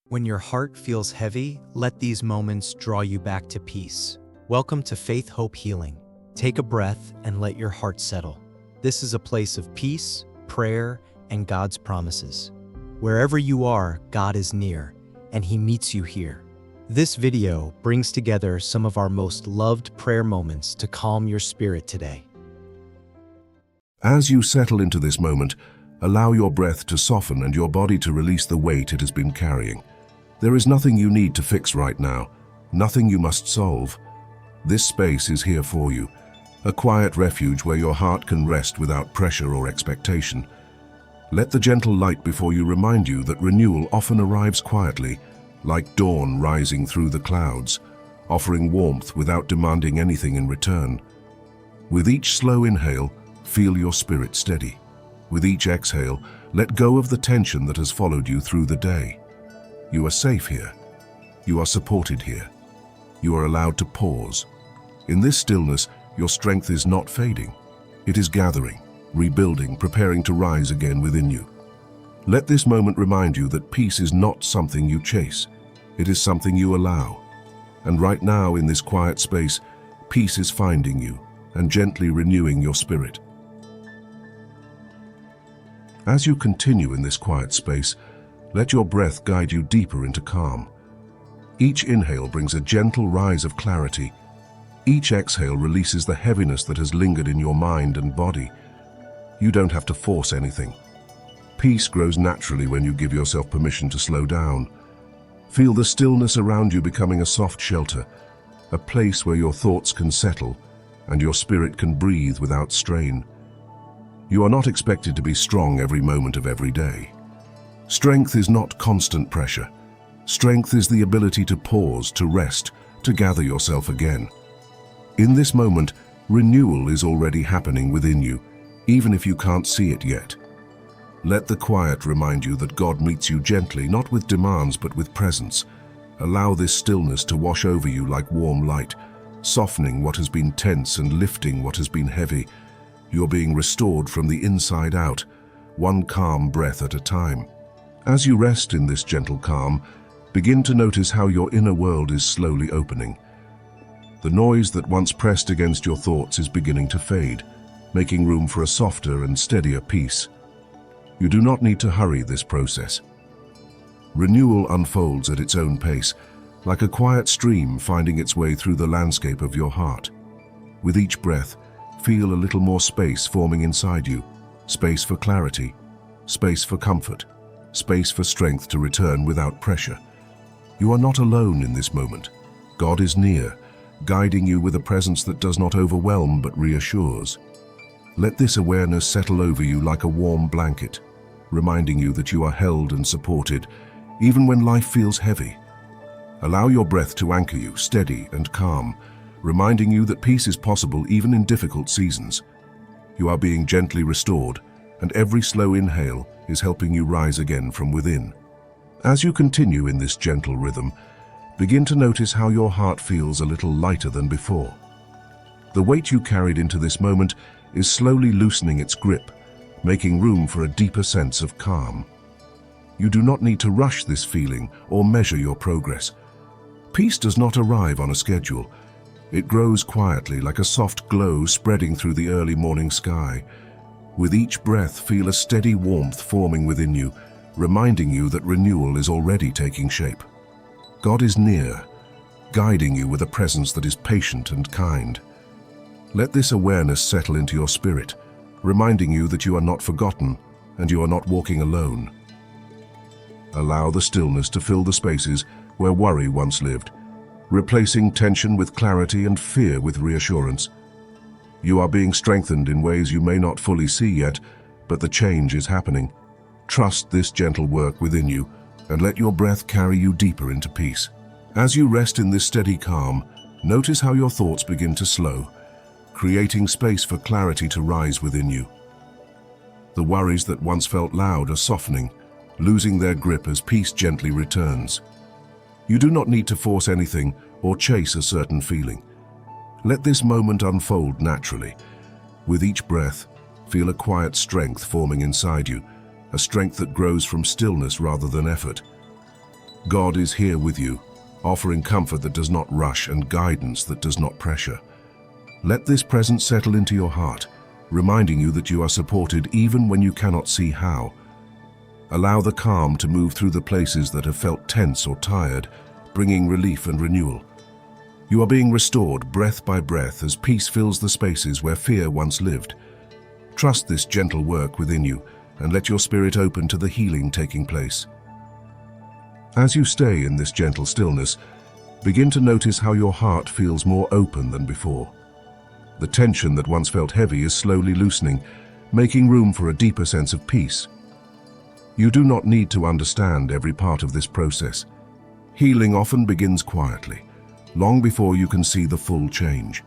When your heart feels heavy, let these moments draw you back to peace. Welcome to Faith, Hope, Healing. Take a breath and let your heart settle. This is a place of peace, prayer, and God's promises. Wherever you are, God is near, and He meets you here. This video brings together some of our most loved prayer moments to calm your spirit today. As you settle into this moment, allow your breath to soften and your body to release the weight it has been carrying. There is nothing you need to fix right now, nothing you must solve. This space is here for you, a quiet refuge where your heart can rest without pressure or expectation. Let the gentle light before you remind you that renewal often arrives quietly, like dawn rising through the clouds, offering warmth without demanding anything in return. With each slow inhale, feel your spirit steady. With each exhale, let go of the tension that has followed you through the day. You are safe here. You are supported here. You are allowed to pause. In this stillness, your strength is not fading. It is gathering, rebuilding, preparing to rise again within you. Let this moment remind you that peace is not something you chase. It is something you allow. And right now, in this quiet space, peace is finding you and gently renewing your spirit. As you continue in this quiet space, let your breath guide you deeper into calm. Each inhale brings a gentle rise of clarity. Each exhale releases the heaviness that has lingered in your mind and body. You don't have to force anything. Peace grows naturally when you give yourself permission to slow down. Feel the stillness around you becoming a soft shelter, a place where your thoughts can settle and your spirit can breathe without strain. You are not expected to be strong every moment of every day. Strength is not constant pressure. Strength is the ability to pause, to rest, to gather yourself again. In this moment, renewal is already happening within you, even if you can't see it yet. Let the quiet remind you that God meets you gently, not with demands but with presence. Allow this stillness to wash over you like warm light, softening what has been tense and lifting what has been heavy. You're being restored from the inside out, one calm breath at a time. As you rest in this gentle calm, begin to notice how your inner world is slowly opening. The noise that once pressed against your thoughts is beginning to fade, making room for a softer and steadier peace. You do not need to hurry this process. Renewal unfolds at its own pace, like a quiet stream finding its way through the landscape of your heart. With each breath, feel a little more space forming inside you, space for clarity, space for comfort, space for strength to return without pressure. You are not alone in this moment. God is near, guiding you with a presence that does not overwhelm but reassures. Let this awareness settle over you like a warm blanket, reminding you that you are held and supported, even when life feels heavy. Allow your breath to anchor you, steady and calm, reminding you that peace is possible even in difficult seasons. You are being gently restored, and every slow inhale is helping you rise again from within. As you continue in this gentle rhythm, begin to notice how your heart feels a little lighter than before. The weight you carried into this moment is slowly loosening its grip, making room for a deeper sense of calm. You do not need to rush this feeling or measure your progress. Peace does not arrive on a schedule. It grows quietly like a soft glow spreading through the early morning sky. With each breath, feel a steady warmth forming within you, reminding you that renewal is already taking shape. God is near, guiding you with a presence that is patient and kind. Let this awareness settle into your spirit, reminding you that you are not forgotten and you are not walking alone. Allow the stillness to fill the spaces where worry once lived, replacing tension with clarity and fear with reassurance. You are being strengthened in ways you may not fully see yet, but the change is happening. Trust this gentle work within you and let your breath carry you deeper into peace. As you rest in this steady calm, notice how your thoughts begin to slow, creating space for clarity to rise within you. The worries that once felt loud are softening, losing their grip as peace gently returns. You do not need to force anything or chase a certain feeling. Let this moment unfold naturally. With each breath, feel a quiet strength forming inside you, a strength that grows from stillness rather than effort. God is here with you, offering comfort that does not rush and guidance that does not pressure. Let this presence settle into your heart, reminding you that you are supported even when you cannot see how. Allow the calm to move through the places that have felt tense or tired, bringing relief and renewal. You are being restored breath by breath as peace fills the spaces where fear once lived. Trust this gentle work within you and let your spirit open to the healing taking place. As you stay in this gentle stillness, begin to notice how your heart feels more open than before. The tension that once felt heavy is slowly loosening, making room for a deeper sense of peace. You do not need to understand every part of this process. Healing often begins quietly, long before you can see the full change.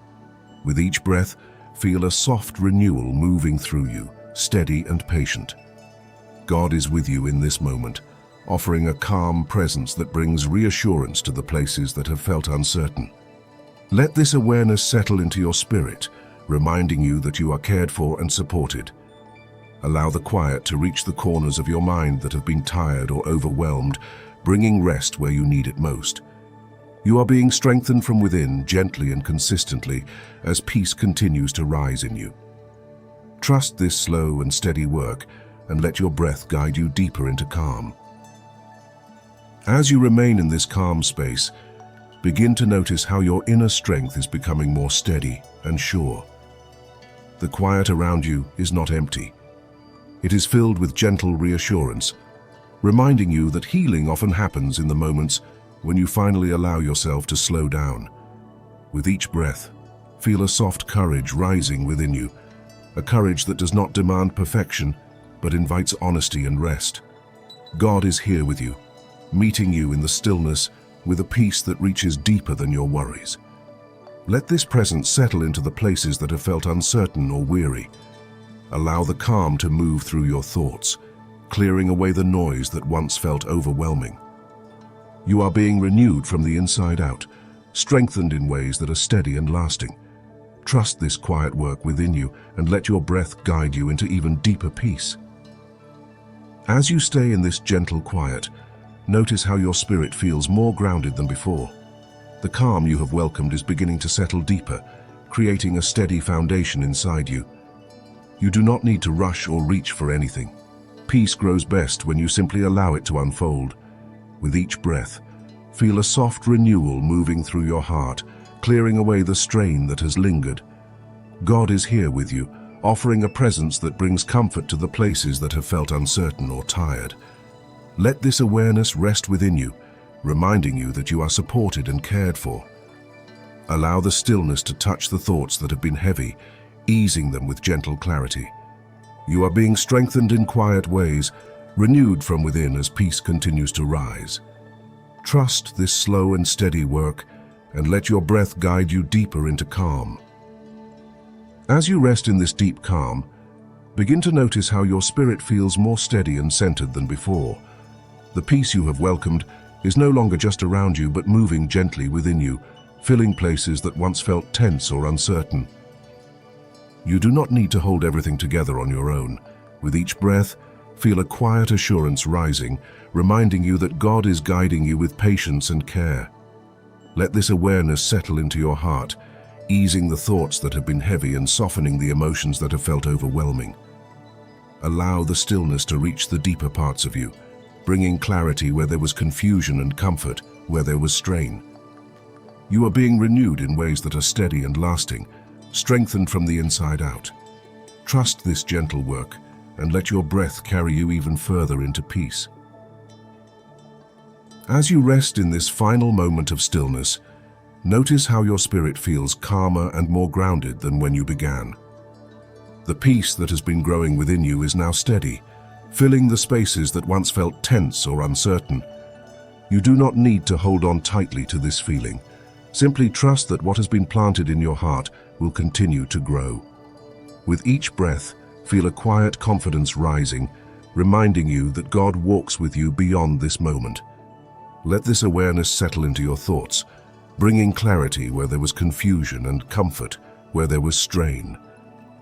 With each breath, feel a soft renewal moving through you, steady and patient. God is with you in this moment, offering a calm presence that brings reassurance to the places that have felt uncertain. Let this awareness settle into your spirit, reminding you that you are cared for and supported. Allow the quiet to reach the corners of your mind that have been tired or overwhelmed, bringing rest where you need it most. You are being strengthened from within, gently and consistently, as peace continues to rise in you. Trust this slow and steady work, and let your breath guide you deeper into calm. As you remain in this calm space, begin to notice how your inner strength is becoming more steady and sure. The quiet around you is not empty. It is filled with gentle reassurance, reminding you that healing often happens in the moments when you finally allow yourself to slow down. With each breath, feel a soft courage rising within you, a courage that does not demand perfection, but invites honesty and rest. God is here with you, meeting you in the stillness with a peace that reaches deeper than your worries. Let this presence settle into the places that have felt uncertain or weary. Allow the calm to move through your thoughts, clearing away the noise that once felt overwhelming. You are being renewed from the inside out, strengthened in ways that are steady and lasting. Trust this quiet work within you and let your breath guide you into even deeper peace. As you stay in this gentle quiet, notice how your spirit feels more grounded than before. The calm you have welcomed is beginning to settle deeper, creating a steady foundation inside you. You do not need to rush or reach for anything. Peace grows best when you simply allow it to unfold. With each breath, feel a soft renewal moving through your heart, clearing away the strain that has lingered. God is here with you, offering a presence that brings comfort to the places that have felt uncertain or tired. Let this awareness rest within you, reminding you that you are supported and cared for. Allow the stillness to touch the thoughts that have been heavy, easing them with gentle clarity. You are being strengthened in quiet ways, renewed from within as peace continues to rise. Trust this slow and steady work, and let your breath guide you deeper into calm. As you rest in this deep calm, begin to notice how your spirit feels more steady and centered than before. The peace you have welcomed is no longer just around you but moving gently within you, filling places that once felt tense or uncertain. You do not need to hold everything together on your own. With each breath, feel a quiet assurance rising, reminding you that God is guiding you with patience and care. Let this awareness settle into your heart, easing the thoughts that have been heavy and softening the emotions that have felt overwhelming. Allow the stillness to reach the deeper parts of you, bringing clarity where there was confusion and comfort where there was strain. You are being renewed in ways that are steady and lasting, strengthened from the inside out. Trust this gentle work and let your breath carry you even further into peace. As you rest in this final moment of stillness, notice how your spirit feels calmer and more grounded than when you began. The peace that has been growing within you is now steady, filling the spaces that once felt tense or uncertain. You do not need to hold on tightly to this feeling. Simply trust that what has been planted in your heart will continue to grow. With each breath, feel a quiet confidence rising, reminding you that God walks with you beyond this moment. Let this awareness settle into your thoughts, bringing clarity where there was confusion and comfort where there was strain.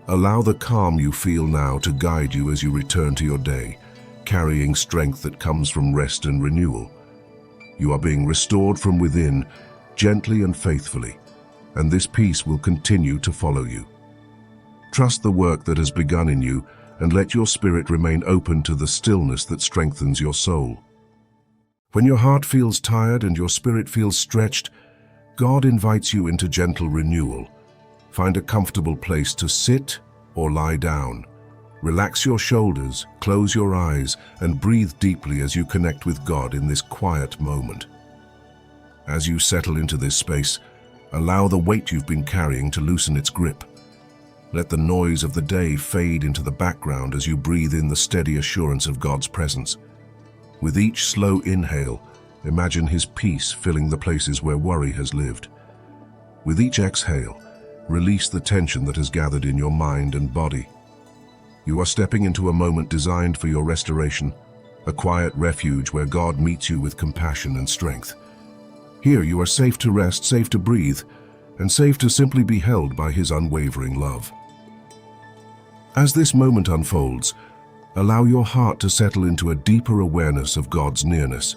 Allow the calm you feel now to guide you as you return to your day, carrying strength that comes from rest and renewal. You are being restored from within, gently and faithfully, and this peace will continue to follow you. Trust the work that has begun in you, and let your spirit remain open to the stillness that strengthens your soul. When your heart feels tired and your spirit feels stretched, God invites you into gentle renewal. Find a comfortable place to sit or lie down. Relax your shoulders, close your eyes, and breathe deeply as you connect with God in this quiet moment. As you settle into this space, allow the weight you've been carrying to loosen its grip. Let the noise of the day fade into the background as you breathe in the steady assurance of God's presence. With each slow inhale, imagine His peace filling the places where worry has lived. With each exhale, release the tension that has gathered in your mind and body. You are stepping into a moment designed for your restoration, a quiet refuge where God meets you with compassion and strength. Here you are safe to rest, safe to breathe, and safe to simply be held by His unwavering love. As this moment unfolds, allow your heart to settle into a deeper awareness of God's nearness.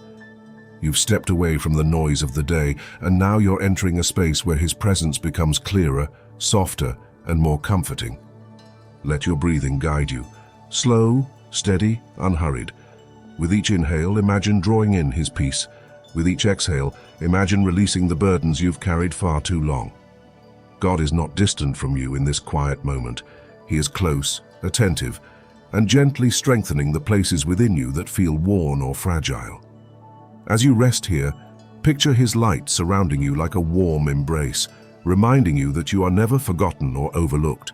You've stepped away from the noise of the day, and now you're entering a space where His presence becomes clearer, softer, and more comforting. Let your breathing guide you. Slow, steady, unhurried. With each inhale, imagine drawing in His peace. With each exhale, imagine releasing the burdens you've carried far too long. God is not distant from you in this quiet moment. He is close, attentive, and gently strengthening the places within you that feel worn or fragile. As you rest here, picture His light surrounding you like a warm embrace, reminding you that you are never forgotten or overlooked.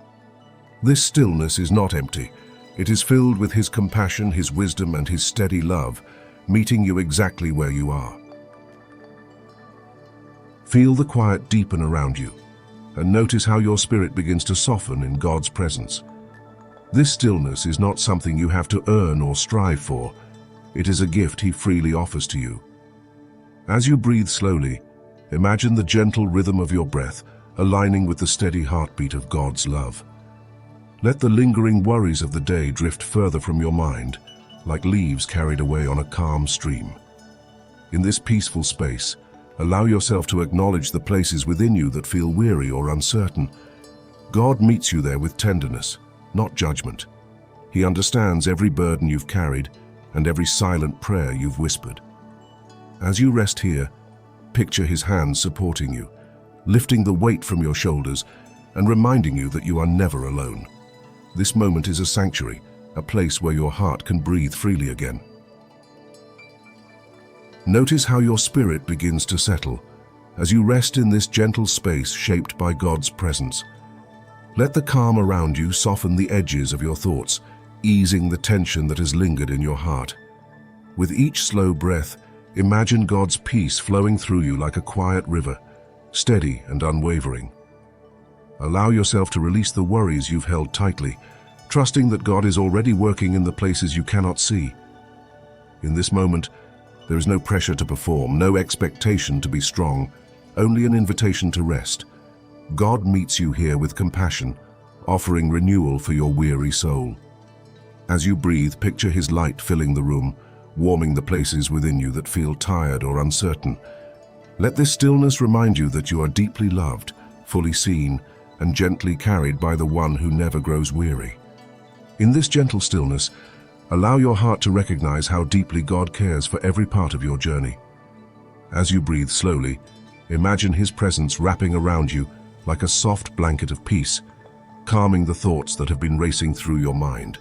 This stillness is not empty. It is filled with His compassion, His wisdom, and His steady love, meeting you exactly where you are. Feel the quiet deepen around you, and notice how your spirit begins to soften in God's presence. This stillness is not something you have to earn or strive for. It is a gift He freely offers to you. As you breathe slowly, imagine the gentle rhythm of your breath aligning with the steady heartbeat of God's love. Let the lingering worries of the day drift further from your mind, like leaves carried away on a calm stream. In this peaceful space, allow yourself to acknowledge the places within you that feel weary or uncertain. God meets you there with tenderness, not judgment. He understands every burden you've carried and every silent prayer you've whispered. As you rest here, picture His hands supporting you, lifting the weight from your shoulders and reminding you that you are never alone. This moment is a sanctuary, a place where your heart can breathe freely again. Notice how your spirit begins to settle as you rest in this gentle space shaped by God's presence. Let the calm around you soften the edges of your thoughts, easing the tension that has lingered in your heart. With each slow breath, imagine God's peace flowing through you like a quiet river, steady and unwavering. Allow yourself to release the worries you've held tightly, trusting that God is already working in the places you cannot see. In this moment, there is no pressure to perform, no expectation to be strong, only an invitation to rest. God meets you here with compassion, offering renewal for your weary soul. As you breathe, picture His light filling the room, warming the places within you that feel tired or uncertain. Let this stillness remind you that you are deeply loved, fully seen, and gently carried by the one who never grows weary. In this gentle stillness, allow your heart to recognize how deeply God cares for every part of your journey. As you breathe slowly, imagine His presence wrapping around you like a soft blanket of peace, calming the thoughts that have been racing through your mind.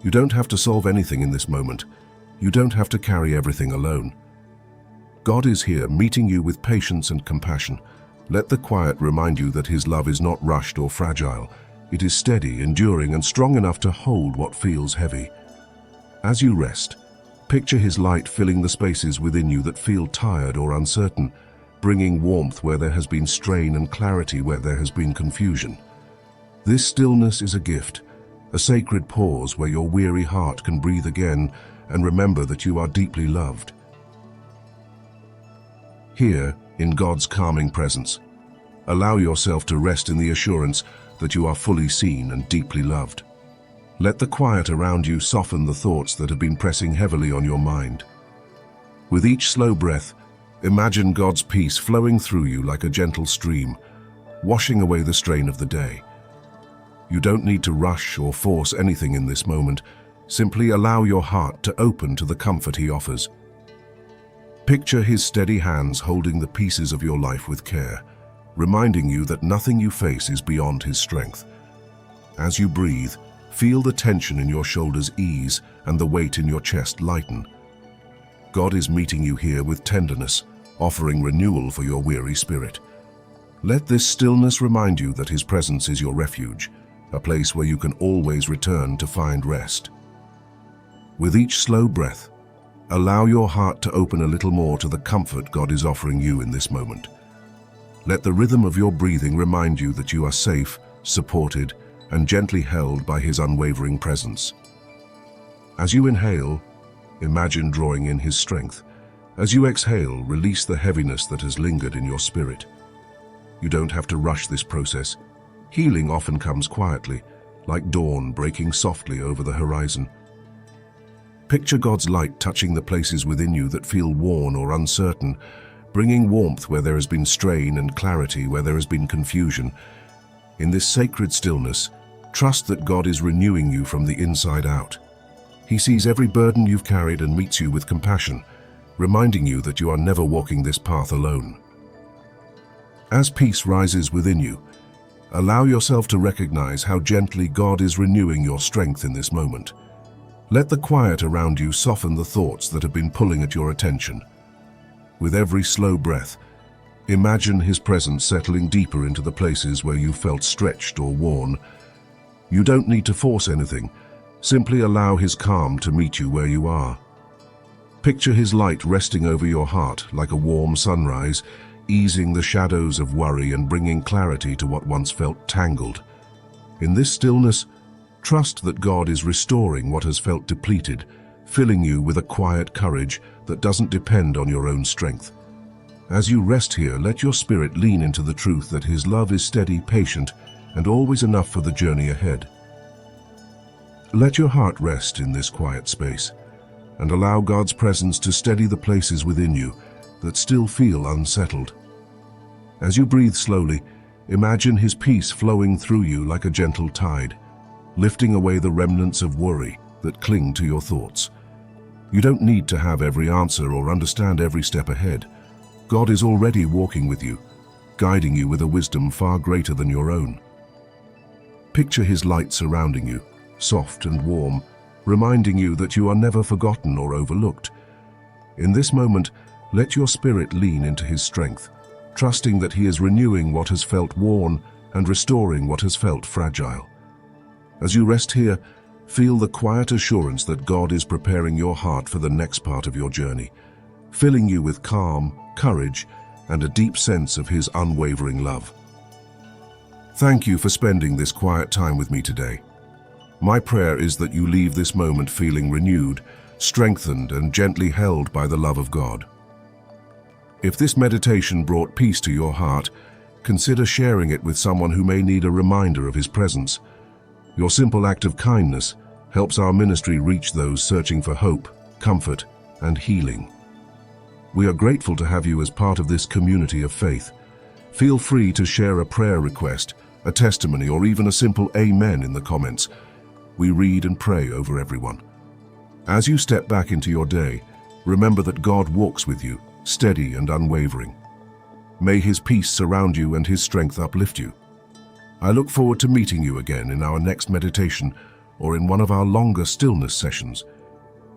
You don't have to solve anything in this moment. You don't have to carry everything alone. God is here, meeting you with patience and compassion. Let the quiet remind you that His love is not rushed or fragile. It is steady, enduring, and strong enough to hold what feels heavy. As you rest, picture His light filling the spaces within you that feel tired or uncertain, bringing warmth where there has been strain and clarity where there has been confusion. This stillness is a gift, a sacred pause where your weary heart can breathe again and remember that you are deeply loved. Here, in God's calming presence, allow yourself to rest in the assurance that you are fully seen and deeply loved. Let the quiet around you soften the thoughts that have been pressing heavily on your mind. With each slow breath, Imagine God's peace flowing through you like a gentle stream, washing away the strain of the day. You don't need to rush or force anything in this moment. Simply allow your heart to open to the comfort He offers. Picture His steady hands holding the pieces of your life with care, reminding you that nothing you face is beyond His strength. As you breathe, feel the tension in your shoulders ease and the weight in your chest lighten. God is meeting you here with tenderness, offering renewal for your weary spirit. Let this stillness remind you that His presence is your refuge, a place where you can always return to find rest. With each slow breath, allow your heart to open a little more to the comfort God is offering you in this moment. Let the rhythm of your breathing remind you that you are safe, supported, and gently held by His unwavering presence. As you inhale, imagine drawing in His strength. As you exhale, release the heaviness that has lingered in your spirit. You don't have to rush this process. Healing often comes quietly, like dawn breaking softly over the horizon. Picture God's light touching the places within you that feel worn or uncertain, bringing warmth where there has been strain and clarity where there has been confusion. In this sacred stillness, trust that God is renewing you from the inside out. He sees every burden you've carried and meets you with compassion, reminding you that you are never walking this path alone. As peace rises within you, allow yourself to recognize how gently God is renewing your strength in this moment. Let the quiet around you soften the thoughts that have been pulling at your attention. With every slow breath, imagine His presence settling deeper into the places where you felt stretched or worn. You don't need to force anything. Simply allow His calm to meet you where you are. Picture His light resting over your heart like a warm sunrise, easing the shadows of worry and bringing clarity to what once felt tangled. In this stillness, trust that God is restoring what has felt depleted, filling you with a quiet courage that doesn't depend on your own strength. As you rest here, let your spirit lean into the truth that His love is steady, patient, and always enough for the journey ahead. Let your heart rest in this quiet space, and allow God's presence to steady the places within you that still feel unsettled. As you breathe slowly, imagine His peace flowing through you like a gentle tide, lifting away the remnants of worry that cling to your thoughts. You don't need to have every answer or understand every step ahead. God is already walking with you, guiding you with a wisdom far greater than your own. Picture His light surrounding you, soft and warm, reminding you that you are never forgotten or overlooked. In this moment, let your spirit lean into His strength, trusting that He is renewing what has felt worn and restoring what has felt fragile. As you rest here, feel the quiet assurance that God is preparing your heart for the next part of your journey, filling you with calm, courage, and a deep sense of His unwavering love. Thank you for spending this quiet time with me today. My prayer is that you leave this moment feeling renewed, strengthened, and gently held by the love of God. If this meditation brought peace to your heart, consider sharing it with someone who may need a reminder of His presence. Your simple act of kindness helps our ministry reach those searching for hope, comfort, and healing. We are grateful to have you as part of this community of faith. Feel free to share a prayer request, a testimony, or even a simple amen in the comments. We read and pray over everyone. As you step back into your day, remember that God walks with you, steady and unwavering. May His peace surround you and His strength uplift you. I look forward to meeting you again in our next meditation or in one of our longer stillness sessions.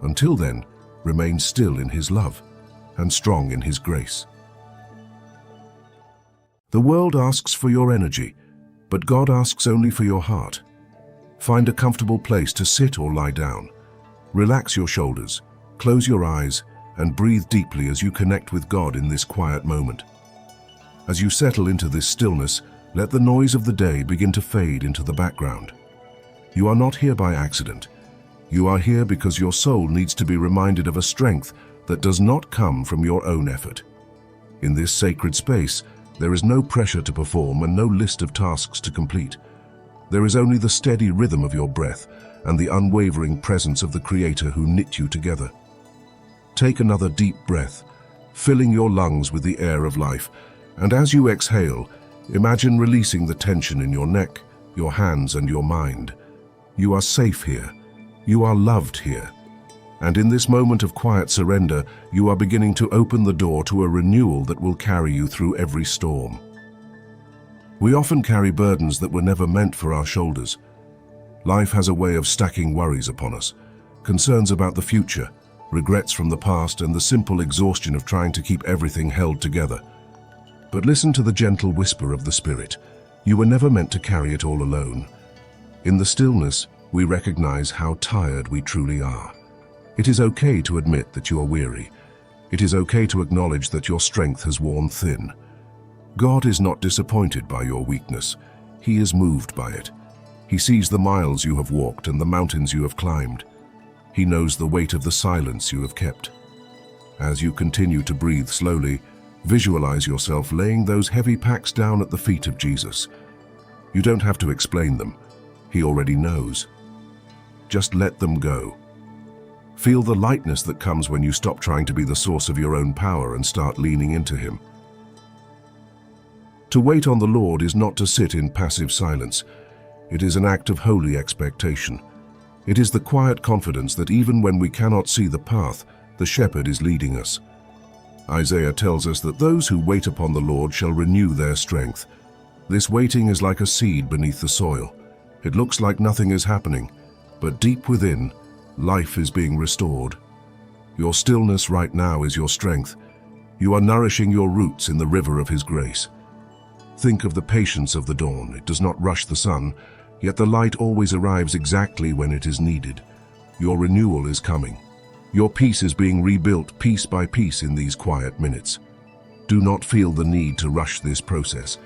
Until then, remain still in His love and strong in His grace. The world asks for your energy, but God asks only for your heart. Find a comfortable place to sit or lie down. Relax your shoulders, close your eyes, and breathe deeply as you connect with God in this quiet moment. As you settle into this stillness, let the noise of the day begin to fade into the background. You are not here by accident. You are here because your soul needs to be reminded of a strength that does not come from your own effort. In this sacred space, there is no pressure to perform and no list of tasks to complete. There is only the steady rhythm of your breath and the unwavering presence of the Creator who knit you together. Take another deep breath filling your lungs with the air of life. And as you exhale, imagine releasing the tension in your neck, your hands, and your mind. You are safe here. You are loved here. And in this moment of quiet surrender, you are beginning to open the door to a renewal that will carry you through every storm. We often carry burdens that were never meant for our shoulders. Life has a way of stacking worries upon us, concerns about the future, regrets from the past, and the simple exhaustion of trying to keep everything held together. But listen to the gentle whisper of the Spirit. You were never meant to carry it all alone. In the stillness, we recognize how tired we truly are. It is okay to admit that you are weary. It is okay to acknowledge that your strength has worn thin. God is not disappointed by your weakness. He is moved by it. He sees the miles you have walked and the mountains you have climbed. He knows the weight of the silence you have kept. As you continue to breathe slowly, visualize yourself laying those heavy packs down at the feet of Jesus. You don't have to explain them. He already knows. Just let them go. Feel the lightness that comes when you stop trying to be the source of your own power and start leaning into Him. To wait on the Lord is not to sit in passive silence. It is an act of holy expectation. It is the quiet confidence that even when we cannot see the path, the shepherd is leading us. Isaiah tells us that those who wait upon the Lord shall renew their strength. This waiting is like a seed beneath the soil. It looks like nothing is happening, but deep within, life is being restored. Your stillness right now is your strength. You are nourishing your roots in the river of His grace. Think of the patience of the dawn. It does not rush the sun, yet the light always arrives exactly when it is needed. Your renewal is coming. Your peace is being rebuilt piece by piece in these quiet minutes. Do not feel the need to rush this process.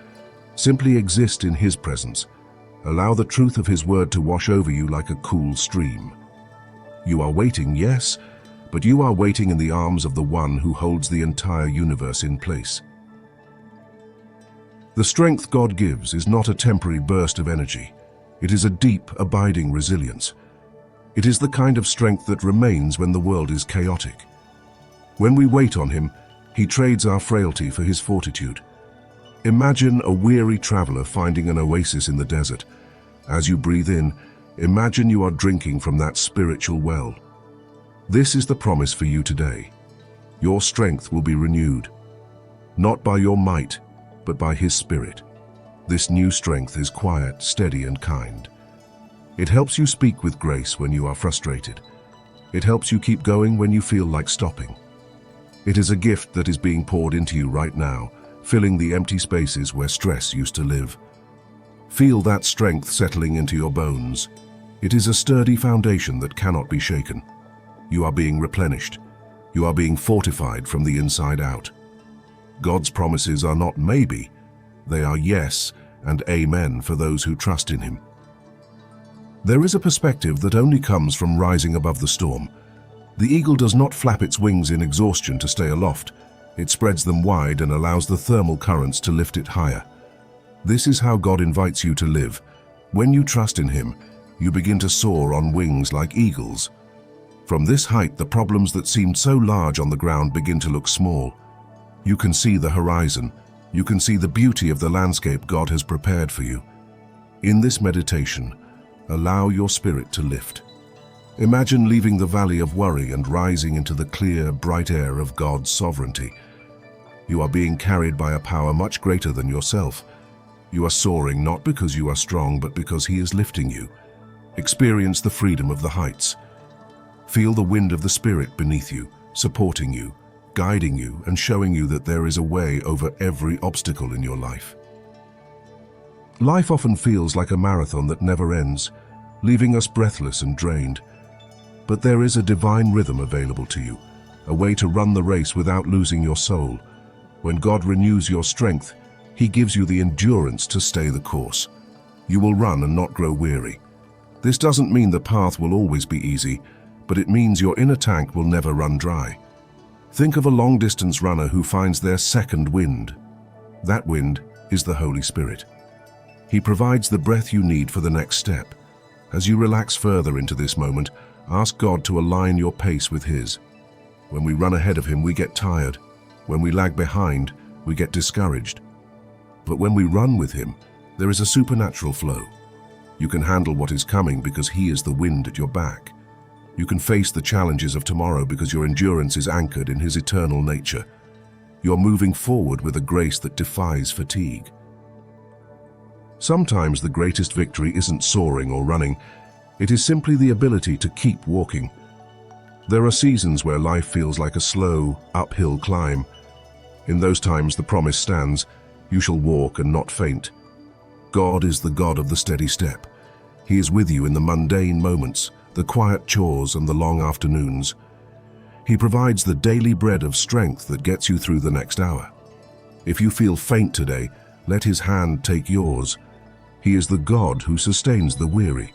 Simply exist in His presence. Allow the truth of His word to wash over you like a cool stream. You are waiting, yes, but you are waiting in the arms of the One who holds the entire universe in place. The strength God gives is not a temporary burst of energy. It is a deep, abiding resilience. It is the kind of strength that remains when the world is chaotic. When we wait on Him, He trades our frailty for His fortitude. Imagine a weary traveler finding an oasis in the desert. As you breathe in, imagine you are drinking from that spiritual well. This is the promise for you today. Your strength will be renewed, not by your might, but by His Spirit. This new strength is quiet, steady, and kind. It helps you speak with grace when you are frustrated. It helps you keep going when you feel like stopping. It is a gift that is being poured into you right now, filling the empty spaces where stress used to live. Feel that strength settling into your bones. It is a sturdy foundation that cannot be shaken. You are being replenished. You are being fortified from the inside out. God's promises are not maybe. They are yes and amen for those who trust in Him. There is a perspective that only comes from rising above the storm. The eagle does not flap its wings in exhaustion to stay aloft. It spreads them wide and allows the thermal currents to lift it higher. This is how God invites you to live. When you trust in Him, you begin to soar on wings like eagles. From this height, the problems that seemed so large on the ground begin to look small. You can see the horizon. You can see the beauty of the landscape God has prepared for you. In this meditation, allow your spirit to lift. Imagine leaving the valley of worry and rising into the clear, bright air of God's sovereignty. You are being carried by a power much greater than yourself. You are soaring not because you are strong, but because He is lifting you. Experience the freedom of the heights. Feel the wind of the Spirit beneath you, supporting you, guiding you, and showing you that there is a way over every obstacle in your life. Life often feels like a marathon that never ends, leaving us breathless and drained. But there is a divine rhythm available to you, a way to run the race without losing your soul. When God renews your strength, He gives you the endurance to stay the course. You will run and not grow weary. This doesn't mean the path will always be easy, but it means your inner tank will never run dry. Think of a long-distance runner who finds their second wind. That wind is the Holy Spirit. He provides the breath you need for the next step. As you relax further into this moment, ask God to align your pace with His. When we run ahead of Him, we get tired. When we lag behind, we get discouraged. But when we run with him, there is a supernatural flow. You can handle what is coming because he is the wind at your back. You can face the challenges of tomorrow because your endurance is anchored in his eternal nature. You're moving forward with a grace that defies fatigue. Sometimes the greatest victory isn't soaring or running. It is simply the ability to keep walking. There are seasons where life feels like a slow, uphill climb. In those times, the promise stands, "You shall walk and not faint." God is the God of the steady step. He is with you in the mundane moments, the quiet chores and the long afternoons. He provides the daily bread of strength that gets you through the next hour. If you feel faint today, let his hand take yours. He is the God who sustains the weary.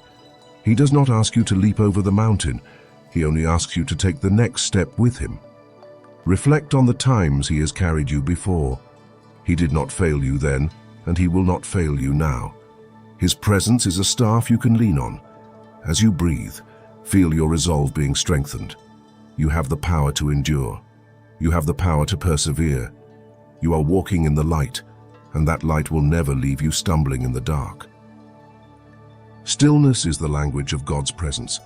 He does not ask you to leap over the mountain. He only asks you to take the next step with him. Reflect on the times he has carried you before. He did not fail you then, and he will not fail you now. His presence is a staff you can lean on. As you breathe, feel your resolve being strengthened. You have the power to endure. You have the power to persevere. You are walking in the light, and that light will never leave you stumbling in the dark. Stillness is the language of God's presence.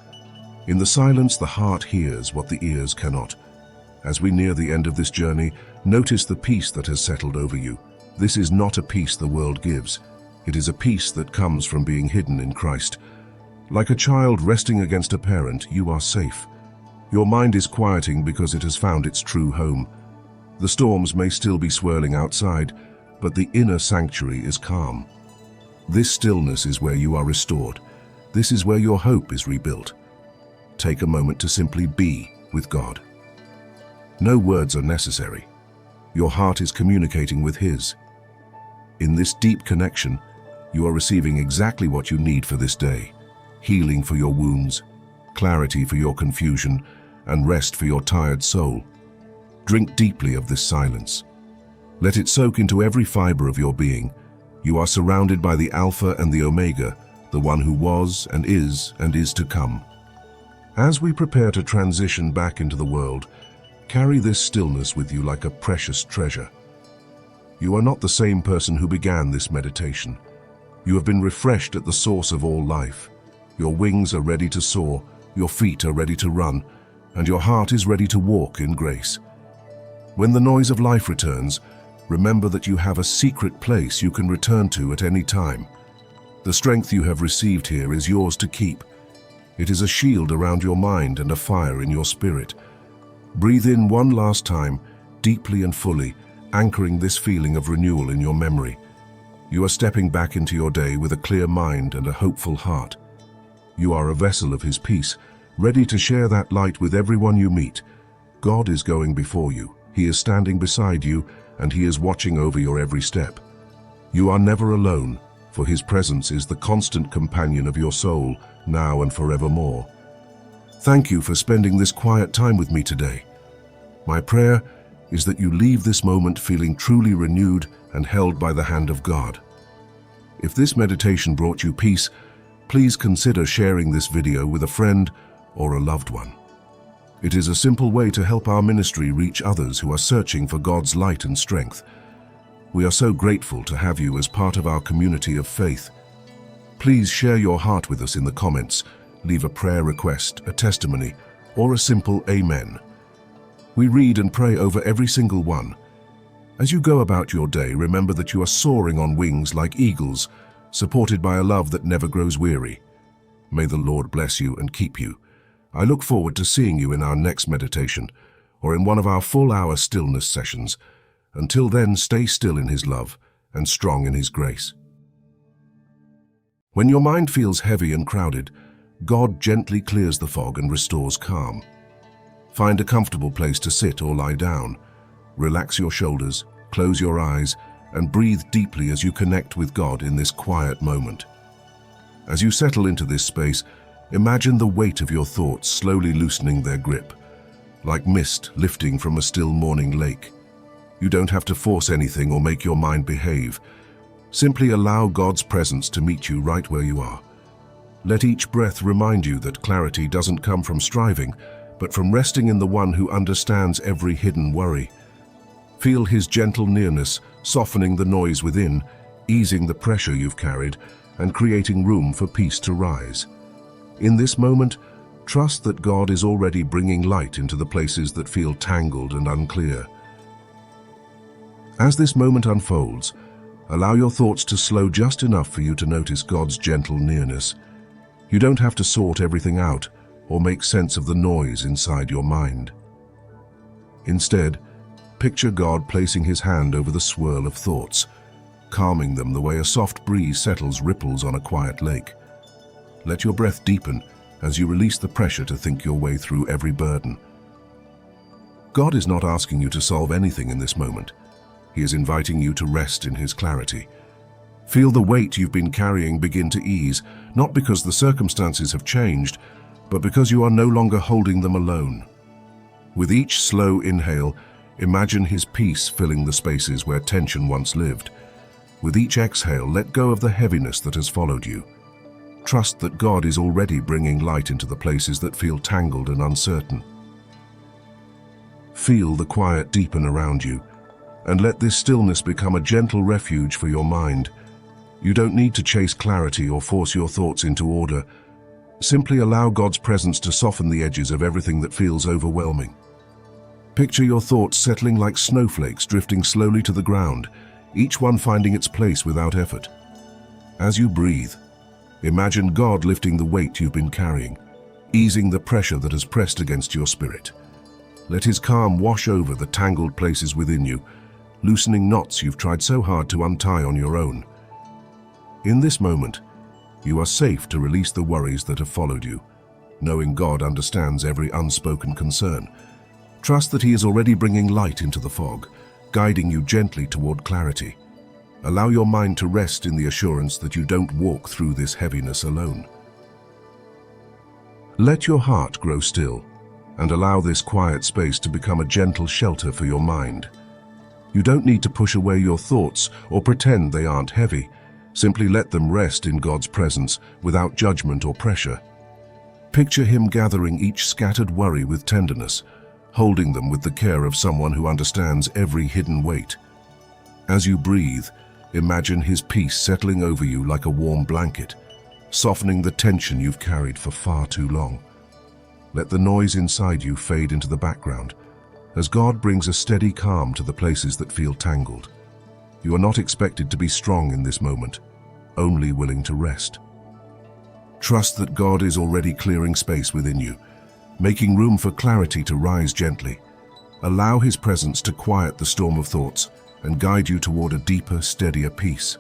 In the silence, the heart hears what the ears cannot. As we near the end of this journey, notice the peace that has settled over you. This is not a peace the world gives. It is a peace that comes from being hidden in Christ. Like a child resting against a parent, you are safe. Your mind is quieting because it has found its true home. The storms may still be swirling outside, but the inner sanctuary is calm. This stillness is where you are restored. This is where your hope is rebuilt. Take a moment to simply be with God. No words are necessary. Your heart is communicating with his. In this deep connection, you are receiving exactly what you need for this day: healing for your wounds, clarity for your confusion, and rest for your tired soul. Drink deeply of this silence. Let it soak into every fiber of your being. You are surrounded by the Alpha and the Omega, the one who was and is to come. As we prepare to transition back into the world, carry this stillness with you like a precious treasure. You are not the same person who began this meditation. You have been refreshed at the source of all life. Your wings are ready to soar, your feet are ready to run, and your heart is ready to walk in grace. When the noise of life returns, remember that you have a secret place you can return to at any time. The strength you have received here is yours to keep. It is a shield around your mind and a fire in your spirit. Breathe in one last time, deeply and fully, anchoring this feeling of renewal in your memory. You are stepping back into your day with a clear mind and a hopeful heart. You are a vessel of his peace, ready to share that light with everyone you meet. God is going before you. He is standing beside you, and he is watching over your every step. You are never alone, for his presence is the constant companion of your soul, now and forevermore. Thank you for spending this quiet time with me today. My prayer is that you leave this moment feeling truly renewed and held by the hand of God. If this meditation brought you peace, please consider sharing this video with a friend or a loved one. It is a simple way to help our ministry reach others who are searching for God's light and strength. We are so grateful to have you as part of our community of faith. Please share your heart with us in the comments, leave a prayer request, a testimony, or a simple amen. We read and pray over every single one. As you go about your day, remember that you are soaring on wings like eagles, supported by a love that never grows weary. May the Lord bless you and keep you. I look forward to seeing you in our next meditation or in one of our full-hour stillness sessions. Until then, stay still in his love and strong in his grace. When your mind feels heavy and crowded, God gently clears the fog and restores calm. Find a comfortable place to sit or lie down. Relax your shoulders, close your eyes, and breathe deeply as you connect with God in this quiet moment. As you settle into this space, imagine the weight of your thoughts slowly loosening their grip, like mist lifting from a still morning lake. You don't have to force anything or make your mind behave. Simply allow God's presence to meet you right where you are. Let each breath remind you that clarity doesn't come from striving, but from resting in the one who understands every hidden worry. Feel his gentle nearness, softening the noise within, easing the pressure you've carried, and creating room for peace to rise. In this moment, trust that God is already bringing light into the places that feel tangled and unclear. As this moment unfolds, allow your thoughts to slow just enough for you to notice God's gentle nearness. You don't have to sort everything out or make sense of the noise inside your mind. Instead, picture God placing his hand over the swirl of thoughts, calming them the way a soft breeze settles ripples on a quiet lake. Let your breath deepen as you release the pressure to think your way through every burden. God is not asking you to solve anything in this moment. He is inviting you to rest in his clarity. Feel the weight you've been carrying begin to ease, not because the circumstances have changed, but because you are no longer holding them alone. With each slow inhale, imagine his peace filling the spaces where tension once lived. With each exhale, let go of the heaviness that has followed you. Trust that God is already bringing light into the places that feel tangled and uncertain. Feel the quiet deepen around you, and let this stillness become a gentle refuge for your mind. You don't need to chase clarity or force your thoughts into order. Simply allow God's presence to soften the edges of everything that feels overwhelming. Picture your thoughts settling like snowflakes drifting slowly to the ground, each one finding its place without effort. As you breathe, imagine God lifting the weight you've been carrying, easing the pressure that has pressed against your spirit. Let his calm wash over the tangled places within you, loosening knots you've tried so hard to untie on your own. In this moment, you are safe to release the worries that have followed you, knowing God understands every unspoken concern. Trust that he is already bringing light into the fog, guiding you gently toward clarity. Allow your mind to rest in the assurance that you don't walk through this heaviness alone. Let your heart grow still, and allow this quiet space to become a gentle shelter for your mind. You don't need to push away your thoughts or pretend they aren't heavy. Simply let them rest in God's presence without judgment or pressure. Picture him gathering each scattered worry with tenderness, holding them with the care of someone who understands every hidden weight. As you breathe, imagine his peace settling over you like a warm blanket, softening the tension you've carried for far too long. Let the noise inside you fade into the background, as God brings a steady calm to the places that feel tangled. You are not expected to be strong in this moment, only willing to rest. Trust that God is already clearing space within you, making room for clarity to rise gently. Allow his presence to quiet the storm of thoughts and guide you toward a deeper, steadier peace.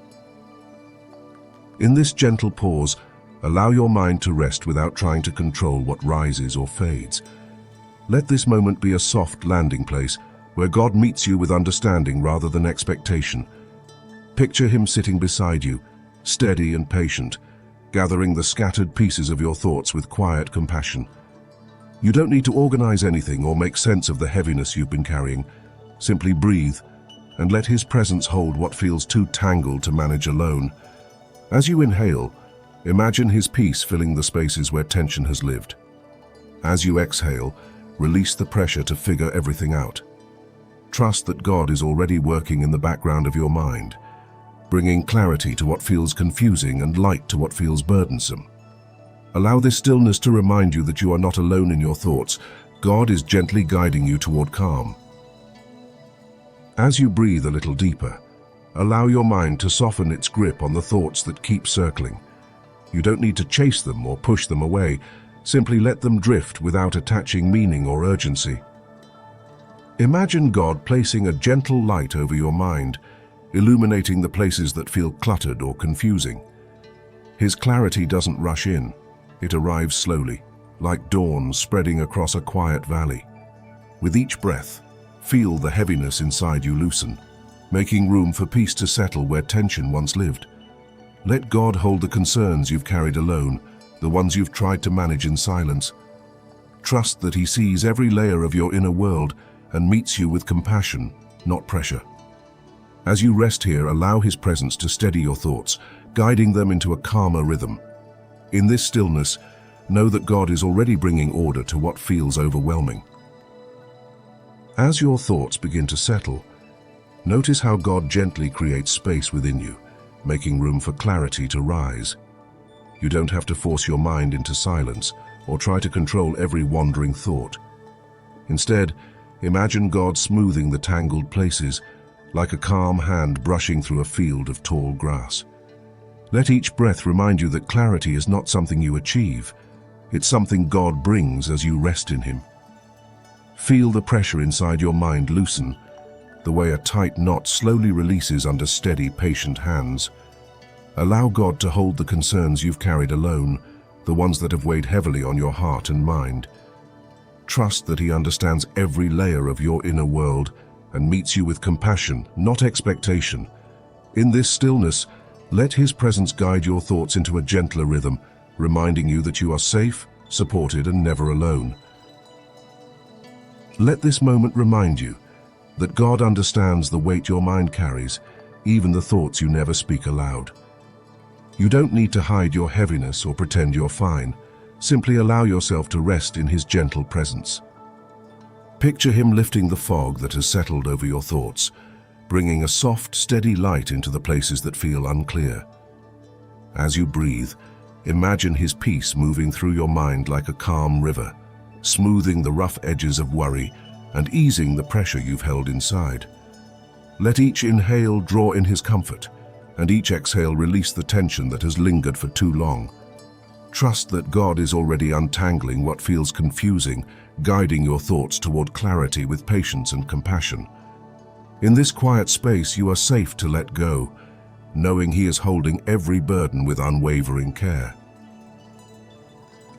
In this gentle pause, allow your mind to rest without trying to control what rises or fades. Let this moment be a soft landing place where God meets you with understanding rather than expectation. Picture him sitting beside you, steady and patient, gathering the scattered pieces of your thoughts with quiet compassion. You don't need to organize anything or make sense of the heaviness you've been carrying. Simply breathe and let his presence hold what feels too tangled to manage alone. As you inhale, imagine his peace filling the spaces where tension has lived. As you exhale, release the pressure to figure everything out. Trust that God is already working in the background of your mind, bringing clarity to what feels confusing and light to what feels burdensome. Allow this stillness to remind you that you are not alone in your thoughts. God is gently guiding you toward calm. As you breathe a little deeper, allow your mind to soften its grip on the thoughts that keep circling. You don't need to chase them or push them away. Simply let them drift without attaching meaning or urgency. Imagine God placing a gentle light over your mind, illuminating the places that feel cluttered or confusing. His clarity doesn't rush in. It arrives slowly, like dawn spreading across a quiet valley. With each breath, feel the heaviness inside you loosen, making room for peace to settle where tension once lived. Let God hold the concerns you've carried alone, the ones you've tried to manage in silence. Trust that he sees every layer of your inner world and meets you with compassion, not pressure. As you rest here, allow his presence to steady your thoughts, guiding them into a calmer rhythm. In this stillness, know that God is already bringing order to what feels overwhelming. As your thoughts begin to settle, Notice how God gently creates space within you, making room for clarity to rise. You don't have to force your mind into silence or try to control every wandering thought. Instead, imagine God smoothing the tangled places, like a calm hand brushing through a field of tall grass. Let each breath remind you that clarity is not something you achieve, it's something God brings as you rest in Him. Feel the pressure inside your mind loosen, the way a tight knot slowly releases under steady, patient hands. Allow God to hold the concerns you've carried alone, the ones that have weighed heavily on your heart and mind. Trust that He understands every layer of your inner world and meets you with compassion, not expectation. In this stillness, let His presence guide your thoughts into a gentler rhythm, reminding you that you are safe, supported, and never alone. Let this moment remind you that God understands the weight your mind carries, even the thoughts you never speak aloud. You don't need to hide your heaviness or pretend you're fine. Simply allow yourself to rest in His gentle presence. Picture Him lifting the fog that has settled over your thoughts, bringing a soft, steady light into the places that feel unclear. As you breathe, imagine His peace moving through your mind like a calm river, smoothing the rough edges of worry and easing the pressure you've held inside. Let each inhale draw in His comfort, and each exhale release the tension that has lingered for too long. Trust that God is already untangling what feels confusing, guiding your thoughts toward clarity with patience and compassion. In this quiet space, you are safe to let go, knowing He is holding every burden with unwavering care.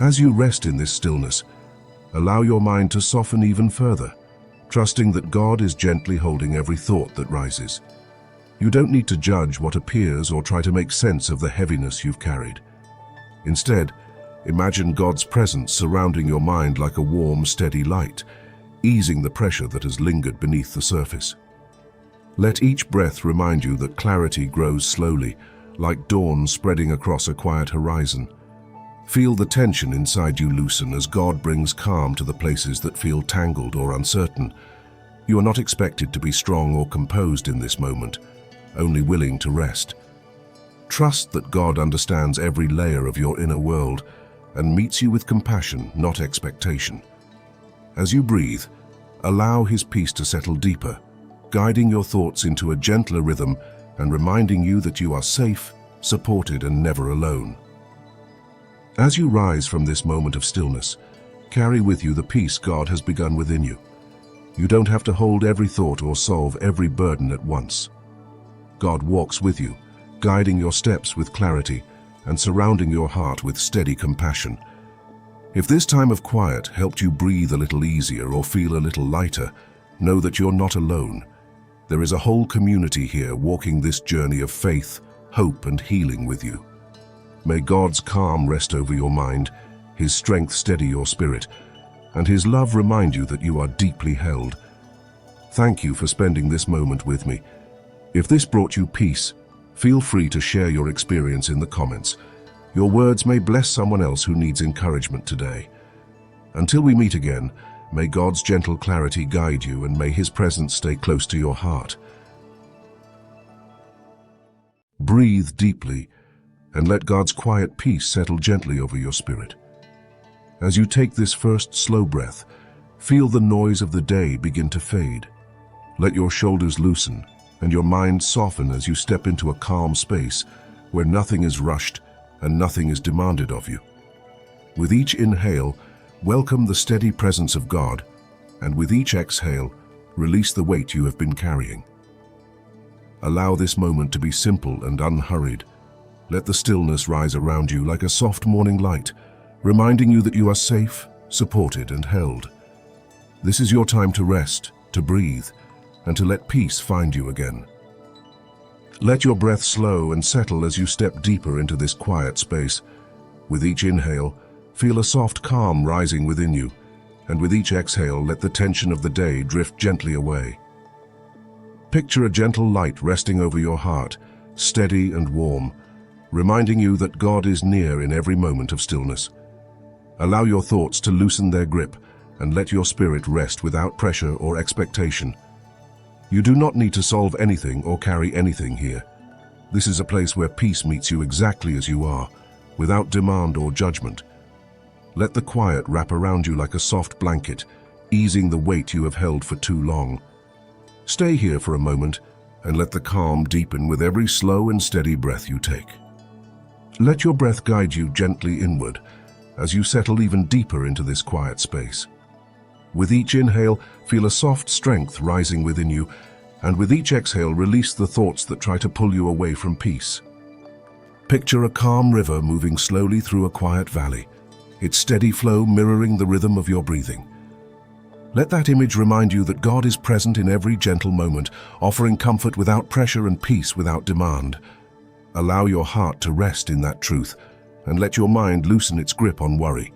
As you rest in this stillness, allow your mind to soften even further, trusting that God is gently holding every thought that rises. You don't need to judge what appears or try to make sense of the heaviness you've carried. Instead, imagine God's presence surrounding your mind like a warm, steady light, easing the pressure that has lingered beneath the surface. Let each breath remind you that clarity grows slowly, like dawn spreading across a quiet horizon. Feel the tension inside you loosen as God brings calm to the places that feel tangled or uncertain. You are not expected to be strong or composed in this moment, only willing to rest. Trust that God understands every layer of your inner world and meets you with compassion, not expectation. As you breathe, allow His peace to settle deeper, guiding your thoughts into a gentler rhythm and reminding you that you are safe, supported, and never alone. As you rise from this moment of stillness, carry with you the peace God has begun within you. You don't have to hold every thought or solve every burden at once. God walks with you, guiding your steps with clarity and surrounding your heart with steady compassion. If this time of quiet helped you breathe a little easier or feel a little lighter, know that you're not alone. There is a whole community here walking this journey of faith, hope, and healing with you. May God's calm rest over your mind, His strength steady your spirit, and His love remind you that you are deeply held. Thank you for spending this moment with me. If this brought you peace, feel free to share your experience in the comments. Your words may bless someone else who needs encouragement today. Until we meet again, may God's gentle clarity guide you and may His presence stay close to your heart. Breathe deeply and let God's quiet peace settle gently over your spirit. As you take this first slow breath, feel the noise of the day begin to fade. Let your shoulders loosen and your mind soften as you step into a calm space where nothing is rushed and nothing is demanded of you. With each inhale, welcome the steady presence of God, and with each exhale, release the weight you have been carrying. Allow this moment to be simple and unhurried. Let the stillness rise around you like a soft morning light, reminding you that you are safe, supported, and held. This is your time to rest, to breathe, and to let peace find you again. Let your breath slow and settle as you step deeper into this quiet space. With each inhale, feel a soft calm rising within you, and with each exhale, let the tension of the day drift gently away. Picture a gentle light resting over your heart, steady and warm, reminding you that God is near in every moment of stillness. Allow your thoughts to loosen their grip and let your spirit rest without pressure or expectation. You do not need to solve anything or carry anything here. This is a place where peace meets you exactly as you are, without demand or judgment. Let the quiet wrap around you like a soft blanket, easing the weight you have held for too long. Stay here for a moment and let the calm deepen with every slow and steady breath you take. Let your breath guide you gently inward as you settle even deeper into this quiet space. With each inhale, feel a soft strength rising within you, and with each exhale, release the thoughts that try to pull you away from peace. Picture a calm river moving slowly through a quiet valley, its steady flow mirroring the rhythm of your breathing. Let that image remind you that God is present in every gentle moment, offering comfort without pressure and peace without demand. Allow your heart to rest in that truth, and let your mind loosen its grip on worry.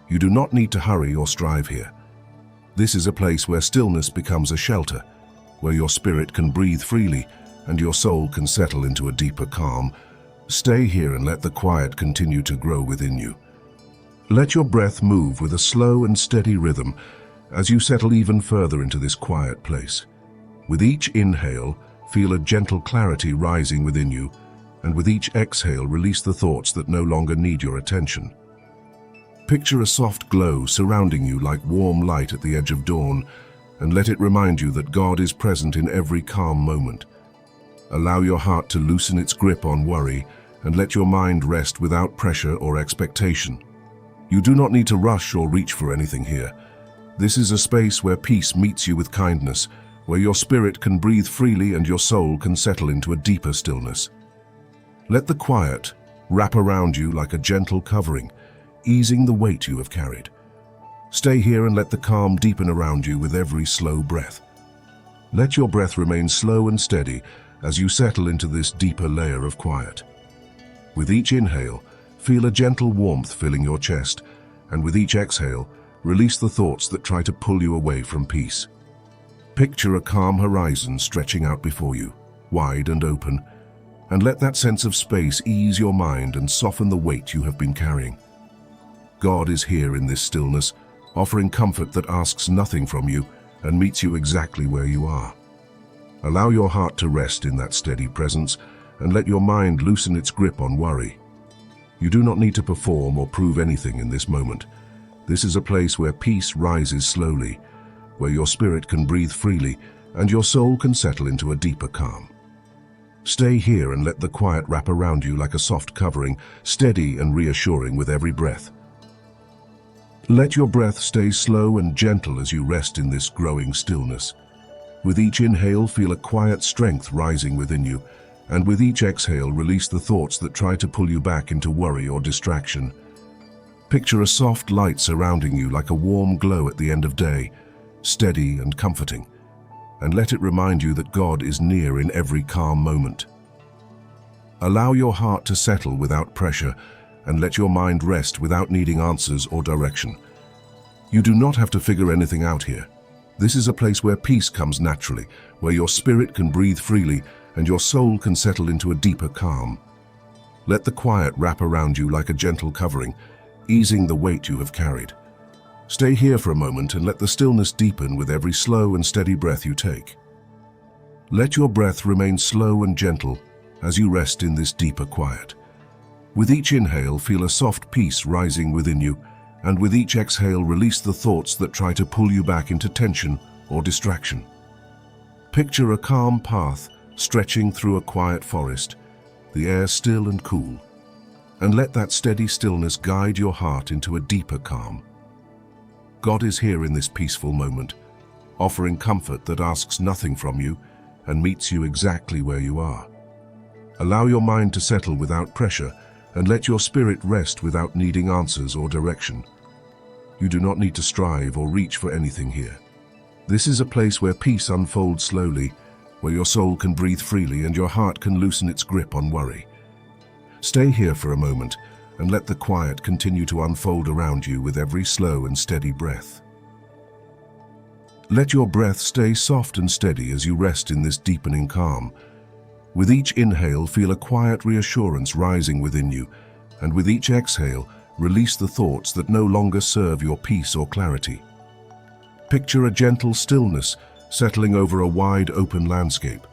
You do not need to hurry or strive here. This is a place where stillness becomes a shelter, where your spirit can breathe freely and your soul can settle into a deeper calm. Stay here and let the quiet continue to grow within you. Let your breath move with a slow and steady rhythm as you settle even further into this quiet place. With each inhale, feel a gentle clarity rising within you, and with each exhale, release the thoughts that no longer need your attention. Picture a soft glow surrounding you like warm light at the edge of dawn, and let it remind you that God is present in every calm moment. Allow your heart to loosen its grip on worry, and let your mind rest without pressure or expectation. You do not need to rush or reach for anything here. This is a space where peace meets you with kindness, where your spirit can breathe freely and your soul can settle into a deeper stillness. Let the quiet wrap around you like a gentle covering, easing the weight you have carried. Stay here and let the calm deepen around you with every slow breath. Let your breath remain slow and steady as you settle into this deeper layer of quiet. With each inhale, feel a gentle warmth filling your chest, and with each exhale, release the thoughts that try to pull you away from peace. Picture a calm horizon stretching out before you, wide and open, and let that sense of space ease your mind and soften the weight you have been carrying. God is here in this stillness, offering comfort that asks nothing from you and meets you exactly where you are. Allow your heart to rest in that steady presence and let your mind loosen its grip on worry. You do not need to perform or prove anything in this moment. This is a place where peace rises slowly, where your spirit can breathe freely and your soul can settle into a deeper calm. Stay here and let the quiet wrap around you like a soft covering, steady and reassuring with every breath. Let your breath stay slow and gentle as you rest in this growing stillness. With each inhale, feel a quiet strength rising within you, and with each exhale, release the thoughts that try to pull you back into worry or distraction. Picture a soft light surrounding you like a warm glow at the end of day, steady and comforting, and let it remind you that God is near in every calm moment. Allow your heart to settle without pressure, and let your mind rest without needing answers or direction. You do not have to figure anything out here. This is a place where peace comes naturally, where your spirit can breathe freely and your soul can settle into a deeper calm. Let the quiet wrap around you like a gentle covering, easing the weight you have carried. Stay here for a moment and let the stillness deepen with every slow and steady breath you take. Let your breath remain slow and gentle as you rest in this deeper quiet. With each inhale, feel a soft peace rising within you, and with each exhale, release the thoughts that try to pull you back into tension or distraction. Picture a calm path stretching through a quiet forest, the air still and cool, and let that steady stillness guide your heart into a deeper calm. God is here in this peaceful moment, offering comfort that asks nothing from you and meets you exactly where you are. Allow your mind to settle without pressure and let your spirit rest without needing answers or direction. You do not need to strive or reach for anything here. This is a place where peace unfolds slowly, where your soul can breathe freely and your heart can loosen its grip on worry. Stay here for a moment and let the quiet continue to unfold around you with every slow and steady breath. Let your breath stay soft and steady as you rest in this deepening calm. With each inhale, feel a quiet reassurance rising within you, and with each exhale, release the thoughts that no longer serve your peace or clarity. Picture a gentle stillness settling over a wide open landscape,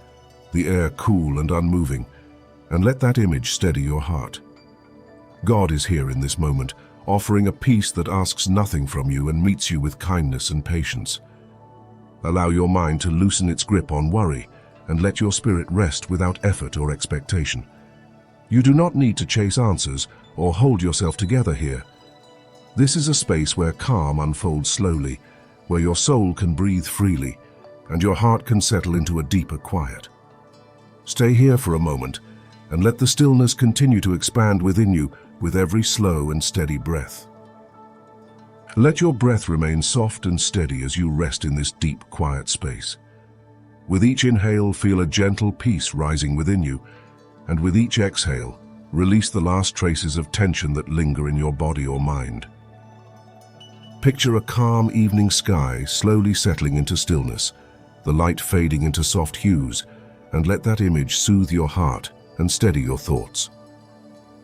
the air cool and unmoving, and let that image steady your heart. God is here in this moment, offering a peace that asks nothing from you and meets you with kindness and patience. Allow your mind to loosen its grip on worry and let your spirit rest without effort or expectation. You do not need to chase answers or hold yourself together here. This is a space where calm unfolds slowly, where your soul can breathe freely and your heart can settle into a deeper quiet. Stay here for a moment and let the stillness continue to expand within you with every slow and steady breath. Let your breath remain soft and steady as you rest in this deep, quiet space. With each inhale, feel a gentle peace rising within you, and with each exhale, release the last traces of tension that linger in your body or mind. Picture a calm evening sky slowly settling into stillness, the light fading into soft hues, and let that image soothe your heart and steady your thoughts.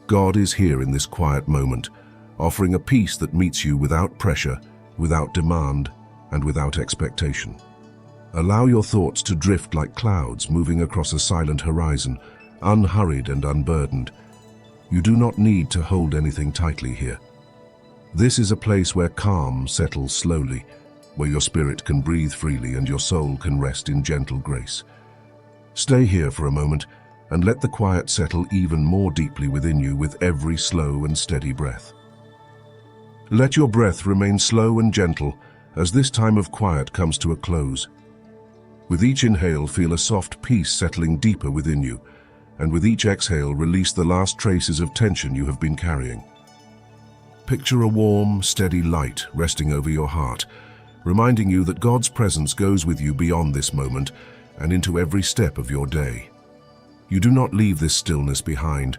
God is here in this quiet moment, offering a peace that meets you without pressure, without demand, and without expectation. Allow your thoughts to drift like clouds moving across a silent horizon, unhurried and unburdened. You do not need to hold anything tightly here. This is a place where calm settles slowly, where your spirit can breathe freely and your soul can rest in gentle grace. Stay here for a moment and let the quiet settle even more deeply within you with every slow and steady breath. Let your breath remain slow and gentle as this time of quiet comes to a close. With each inhale, feel a soft peace settling deeper within you, and with each exhale, release the last traces of tension you have been carrying. Picture a warm, steady light resting over your heart, reminding you that God's presence goes with you beyond this moment and into every step of your day. You do not leave this stillness behind.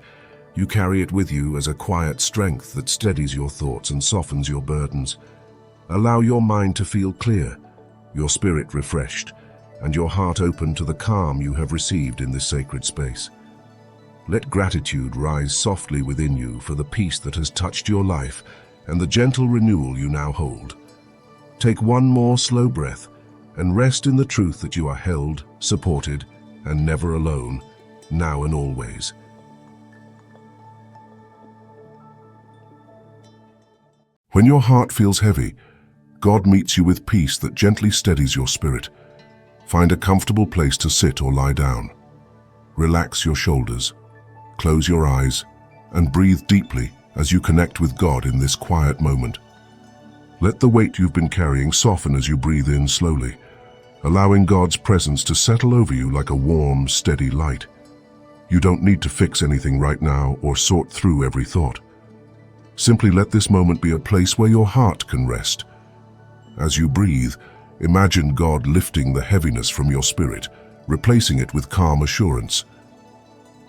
You carry it with you as a quiet strength that steadies your thoughts and softens your burdens. Allow your mind to feel clear, your spirit refreshed, and your heart open to the calm you have received in this sacred space. Let gratitude rise softly within you for the peace that has touched your life and the gentle renewal you now hold. Take one more slow breath and rest in the truth that you are held, supported, and never alone, now and always. When your heart feels heavy, God meets you with peace that gently steadies your spirit. Find a comfortable place to sit or lie down. Relax your shoulders, close your eyes, and breathe deeply as you connect with God in this quiet moment. Let the weight you've been carrying soften as you breathe in slowly, allowing God's presence to settle over you like a warm, steady light. You don't need to fix anything right now or sort through every thought. Simply let this moment be a place where your heart can rest. As you breathe, imagine God lifting the heaviness from your spirit, replacing it with calm assurance.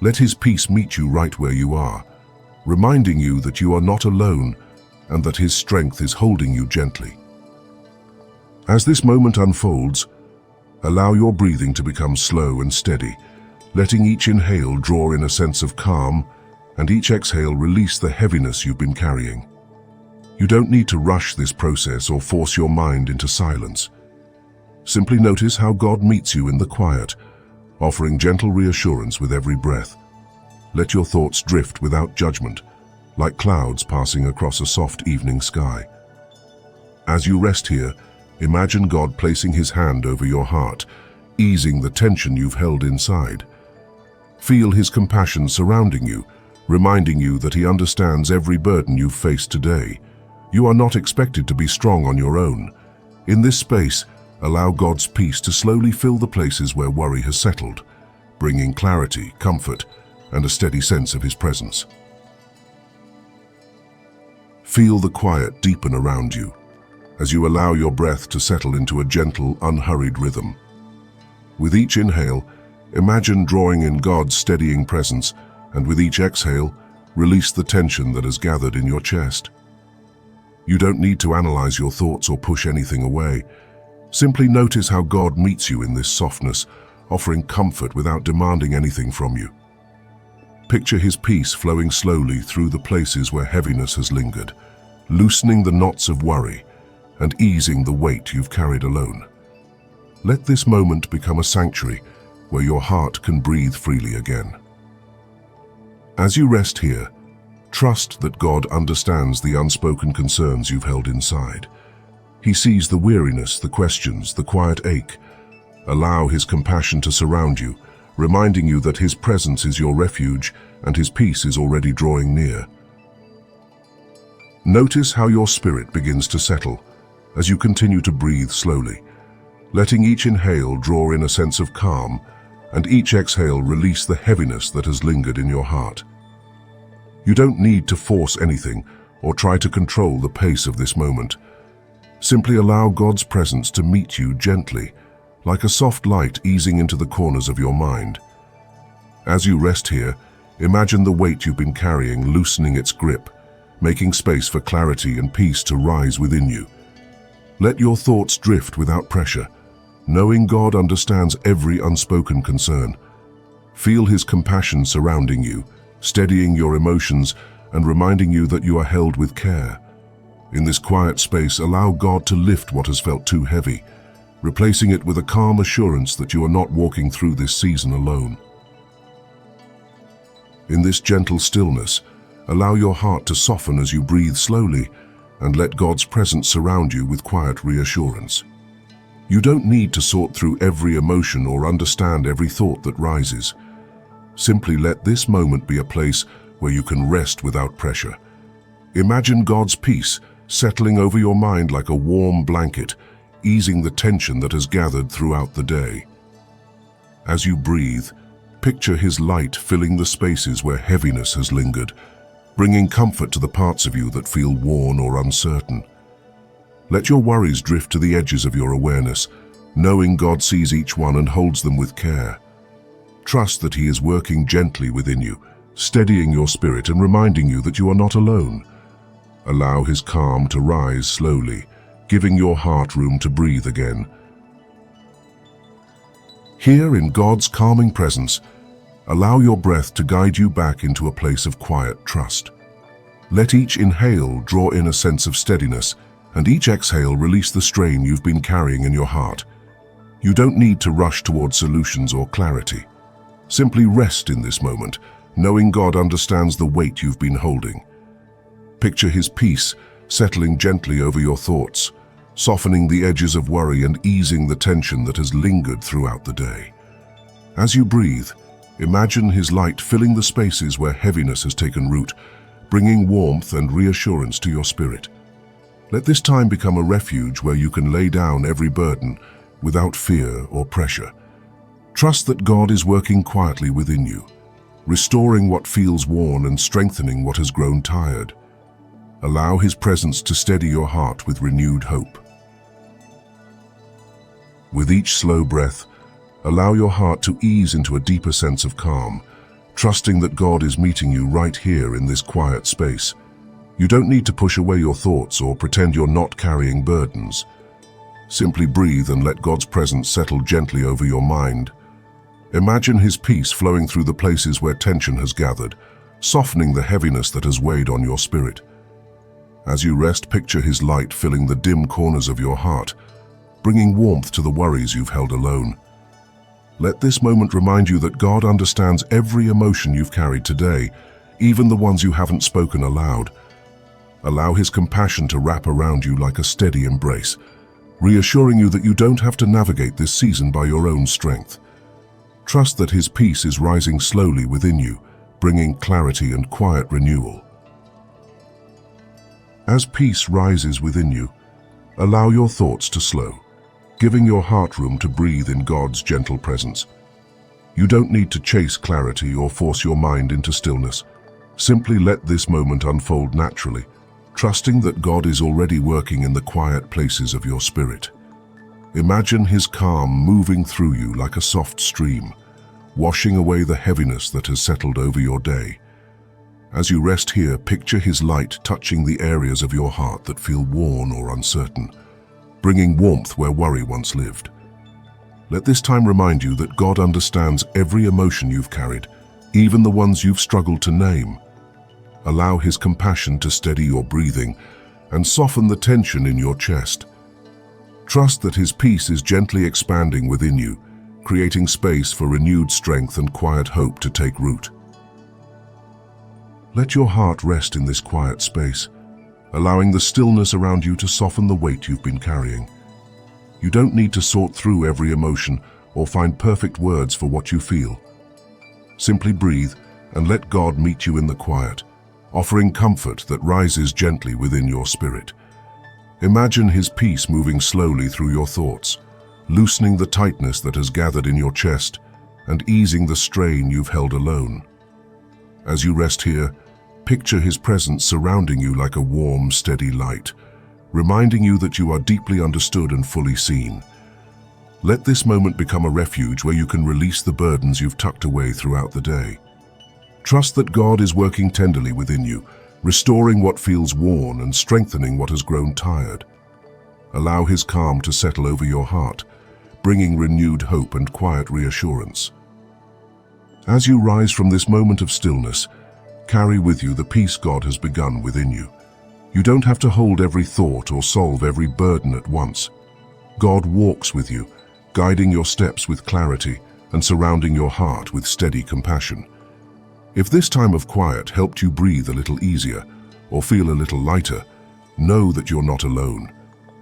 Let His peace meet you right where you are, reminding you that you are not alone and that His strength is holding you gently. As this moment unfolds, allow your breathing to become slow and steady, letting each inhale draw in a sense of calm and each exhale release the heaviness you've been carrying. You don't need to rush this process or force your mind into silence. Simply notice how God meets you in the quiet, offering gentle reassurance with every breath. Let your thoughts drift without judgment, like clouds passing across a soft evening sky. As you rest here, imagine God placing His hand over your heart, easing the tension you've held inside. Feel His compassion surrounding you, reminding you that He understands every burden you've faced today. You are not expected to be strong on your own. In this space, allow God's peace to slowly fill the places where worry has settled, bringing clarity, comfort, and a steady sense of His presence. Feel the quiet deepen around you as you allow your breath to settle into a gentle, unhurried rhythm. With each inhale, imagine drawing in God's steadying presence, and with each exhale, release the tension that has gathered in your chest. You don't need to analyze your thoughts or push anything away. Simply notice how God meets you in this softness, offering comfort without demanding anything from you. Picture His peace flowing slowly through the places where heaviness has lingered, loosening the knots of worry and easing the weight you've carried alone. Let this moment become a sanctuary where your heart can breathe freely again. As you rest here, trust that God understands the unspoken concerns you've held inside. He sees the weariness, the questions, the quiet ache. Allow His compassion to surround you, reminding you that His presence is your refuge and His peace is already drawing near. Notice how your spirit begins to settle as you continue to breathe slowly, letting each inhale draw in a sense of calm and each exhale release the heaviness that has lingered in your heart. You don't need to force anything or try to control the pace of this moment. Simply allow God's presence to meet you gently, like a soft light easing into the corners of your mind. As you rest here, imagine the weight you've been carrying loosening its grip, making space for clarity and peace to rise within you. Let your thoughts drift without pressure, knowing God understands every unspoken concern. Feel His compassion surrounding you, steadying your emotions and reminding you that you are held with care. In this quiet space, allow God to lift what has felt too heavy, replacing it with a calm assurance that you are not walking through this season alone. In this gentle stillness, allow your heart to soften as you breathe slowly and let God's presence surround you with quiet reassurance. You don't need to sort through every emotion or understand every thought that rises. Simply let this moment be a place where you can rest without pressure. Imagine God's peace settling over your mind like a warm blanket, easing the tension that has gathered throughout the day. As you breathe, picture His light filling the spaces where heaviness has lingered, bringing comfort to the parts of you that feel worn or uncertain. Let your worries drift to the edges of your awareness, knowing God sees each one and holds them with care. Trust that He is working gently within you, steadying your spirit and reminding you that you are not alone. Allow His calm to rise slowly, giving your heart room to breathe again. Here in God's calming presence, allow your breath to guide you back into a place of quiet trust. Let each inhale draw in a sense of steadiness, and each exhale release the strain you've been carrying in your heart. You don't need to rush towards solutions or clarity. Simply rest in this moment, knowing God understands the weight you've been holding. Picture His peace settling gently over your thoughts, softening the edges of worry and easing the tension that has lingered throughout the day. As you breathe, imagine His light filling the spaces where heaviness has taken root, bringing warmth and reassurance to your spirit. Let this time become a refuge where you can lay down every burden without fear or pressure. Trust that God is working quietly within you, restoring what feels worn and strengthening what has grown tired. Allow His presence to steady your heart with renewed hope. With each slow breath, allow your heart to ease into a deeper sense of calm, trusting that God is meeting you right here in this quiet space. You don't need to push away your thoughts or pretend you're not carrying burdens. Simply breathe and let God's presence settle gently over your mind. Imagine His peace flowing through the places where tension has gathered, softening the heaviness that has weighed on your spirit. As you rest, picture His light filling the dim corners of your heart, bringing warmth to the worries you've held alone. Let this moment remind you that God understands every emotion you've carried today, even the ones you haven't spoken aloud. Allow His compassion to wrap around you like a steady embrace, reassuring you that you don't have to navigate this season by your own strength. Trust that His peace is rising slowly within you, bringing clarity and quiet renewal. As peace rises within you, allow your thoughts to slow, giving your heart room to breathe in God's gentle presence. You don't need to chase clarity or force your mind into stillness. Simply let this moment unfold naturally, trusting that God is already working in the quiet places of your spirit. Imagine His calm moving through you like a soft stream, washing away the heaviness that has settled over your day. As you rest here, picture His light touching the areas of your heart that feel worn or uncertain, bringing warmth where worry once lived. Let this time remind you that God understands every emotion you've carried, even the ones you've struggled to name. Allow His compassion to steady your breathing and soften the tension in your chest. Trust that His peace is gently expanding within you, creating space for renewed strength and quiet hope to take root. Let your heart rest in this quiet space, allowing the stillness around you to soften the weight you've been carrying. You don't need to sort through every emotion or find perfect words for what you feel. Simply breathe and let God meet you in the quiet, offering comfort that rises gently within your spirit. Imagine His peace moving slowly through your thoughts, loosening the tightness that has gathered in your chest and easing the strain you've held alone. As you rest here, picture His presence surrounding you like a warm, steady light, reminding you that you are deeply understood and fully seen. Let this moment become a refuge where you can release the burdens you've tucked away throughout the day. Trust that God is working tenderly within you, restoring what feels worn and strengthening what has grown tired. Allow His calm to settle over your heart, bringing renewed hope and quiet reassurance. As you rise from this moment of stillness, carry with you the peace God has begun within you. You don't have to hold every thought or solve every burden at once. God walks with you, guiding your steps with clarity and surrounding your heart with steady compassion. If this time of quiet helped you breathe a little easier or feel a little lighter, know that you're not alone.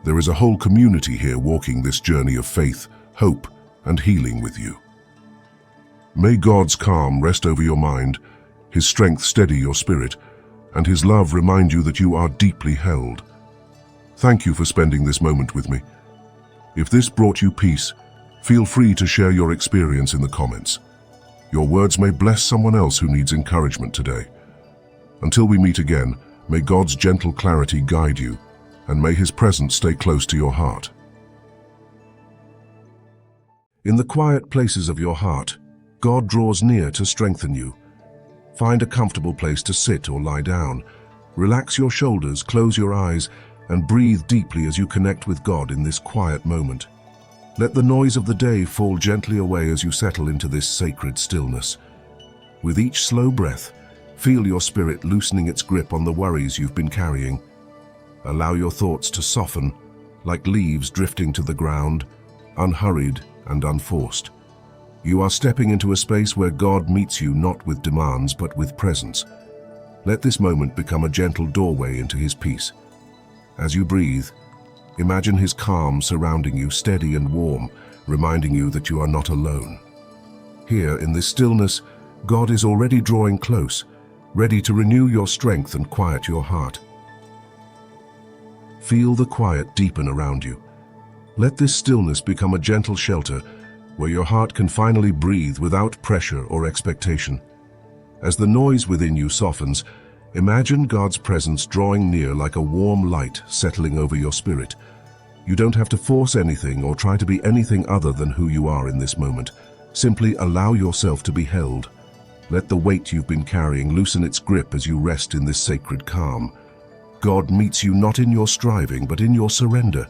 There is a whole community here walking this journey of faith, hope, and healing with you. May God's calm rest over your mind, His strength steady your spirit, and His love remind you that you are deeply held. Thank you for spending this moment with me. If this brought you peace, feel free to share your experience in the comments. Your words may bless someone else who needs encouragement today. Until we meet again, may God's gentle clarity guide you, and may His presence stay close to your heart. In the quiet places of your heart, God draws near to strengthen you. Find a comfortable place to sit or lie down. Relax your shoulders, close your eyes, and breathe deeply as you connect with God in this quiet moment. Let the noise of the day fall gently away as you settle into this sacred stillness. With each slow breath, feel your spirit loosening its grip on the worries you've been carrying. Allow your thoughts to soften, like leaves drifting to the ground, unhurried and unforced. You are stepping into a space where God meets you not with demands but with presence. Let this moment become a gentle doorway into His peace. As you breathe, imagine His calm surrounding you, steady and warm, reminding you that you are not alone. Here, in this stillness, God is already drawing close, ready to renew your strength and quiet your heart. Feel the quiet deepen around you. Let this stillness become a gentle shelter where your heart can finally breathe without pressure or expectation. As the noise within you softens, imagine God's presence drawing near like a warm light settling over your spirit. You don't have to force anything or try to be anything other than who you are in this moment. Simply allow yourself to be held. Let the weight you've been carrying loosen its grip as you rest in this sacred calm. God meets you not in your striving, but in your surrender.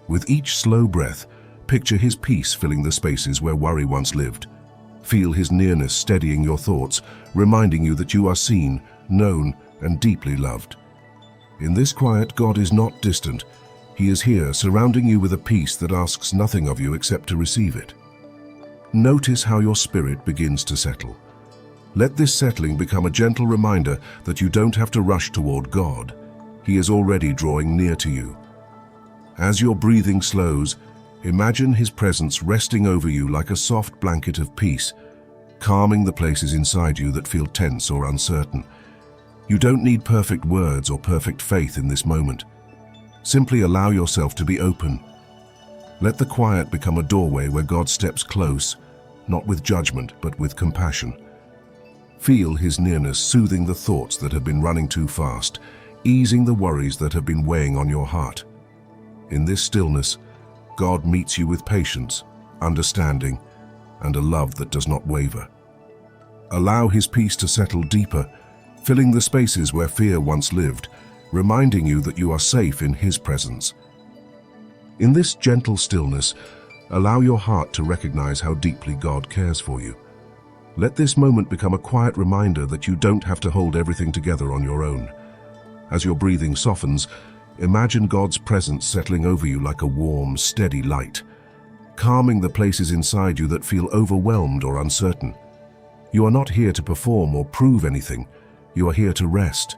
With each slow breath, picture His peace filling the spaces where worry once lived. Feel His nearness steadying your thoughts, reminding you that you are seen, known, and deeply loved. In this quiet, God is not distant. He is here, surrounding you with a peace that asks nothing of you except to receive it. Notice how your spirit begins to settle. Let this settling become a gentle reminder that you don't have to rush toward God. He is already drawing near to you. As your breathing slows, imagine His presence resting over you like a soft blanket of peace, calming the places inside you that feel tense or uncertain. You don't need perfect words or perfect faith in this moment. Simply allow yourself to be open. Let the quiet become a doorway where God steps close, not with judgment, but with compassion. Feel His nearness soothing the thoughts that have been running too fast, easing the worries that have been weighing on your heart. In this stillness, God meets you with patience, understanding, and a love that does not waver. Allow His peace to settle deeper, filling the spaces where fear once lived, reminding you that you are safe in His presence. In this gentle stillness, allow your heart to recognize how deeply God cares for you. Let this moment become a quiet reminder that you don't have to hold everything together on your own. As your breathing softens, imagine God's presence settling over you like a warm, steady light, calming the places inside you that feel overwhelmed or uncertain. You are not here to perform or prove anything. You are here to rest.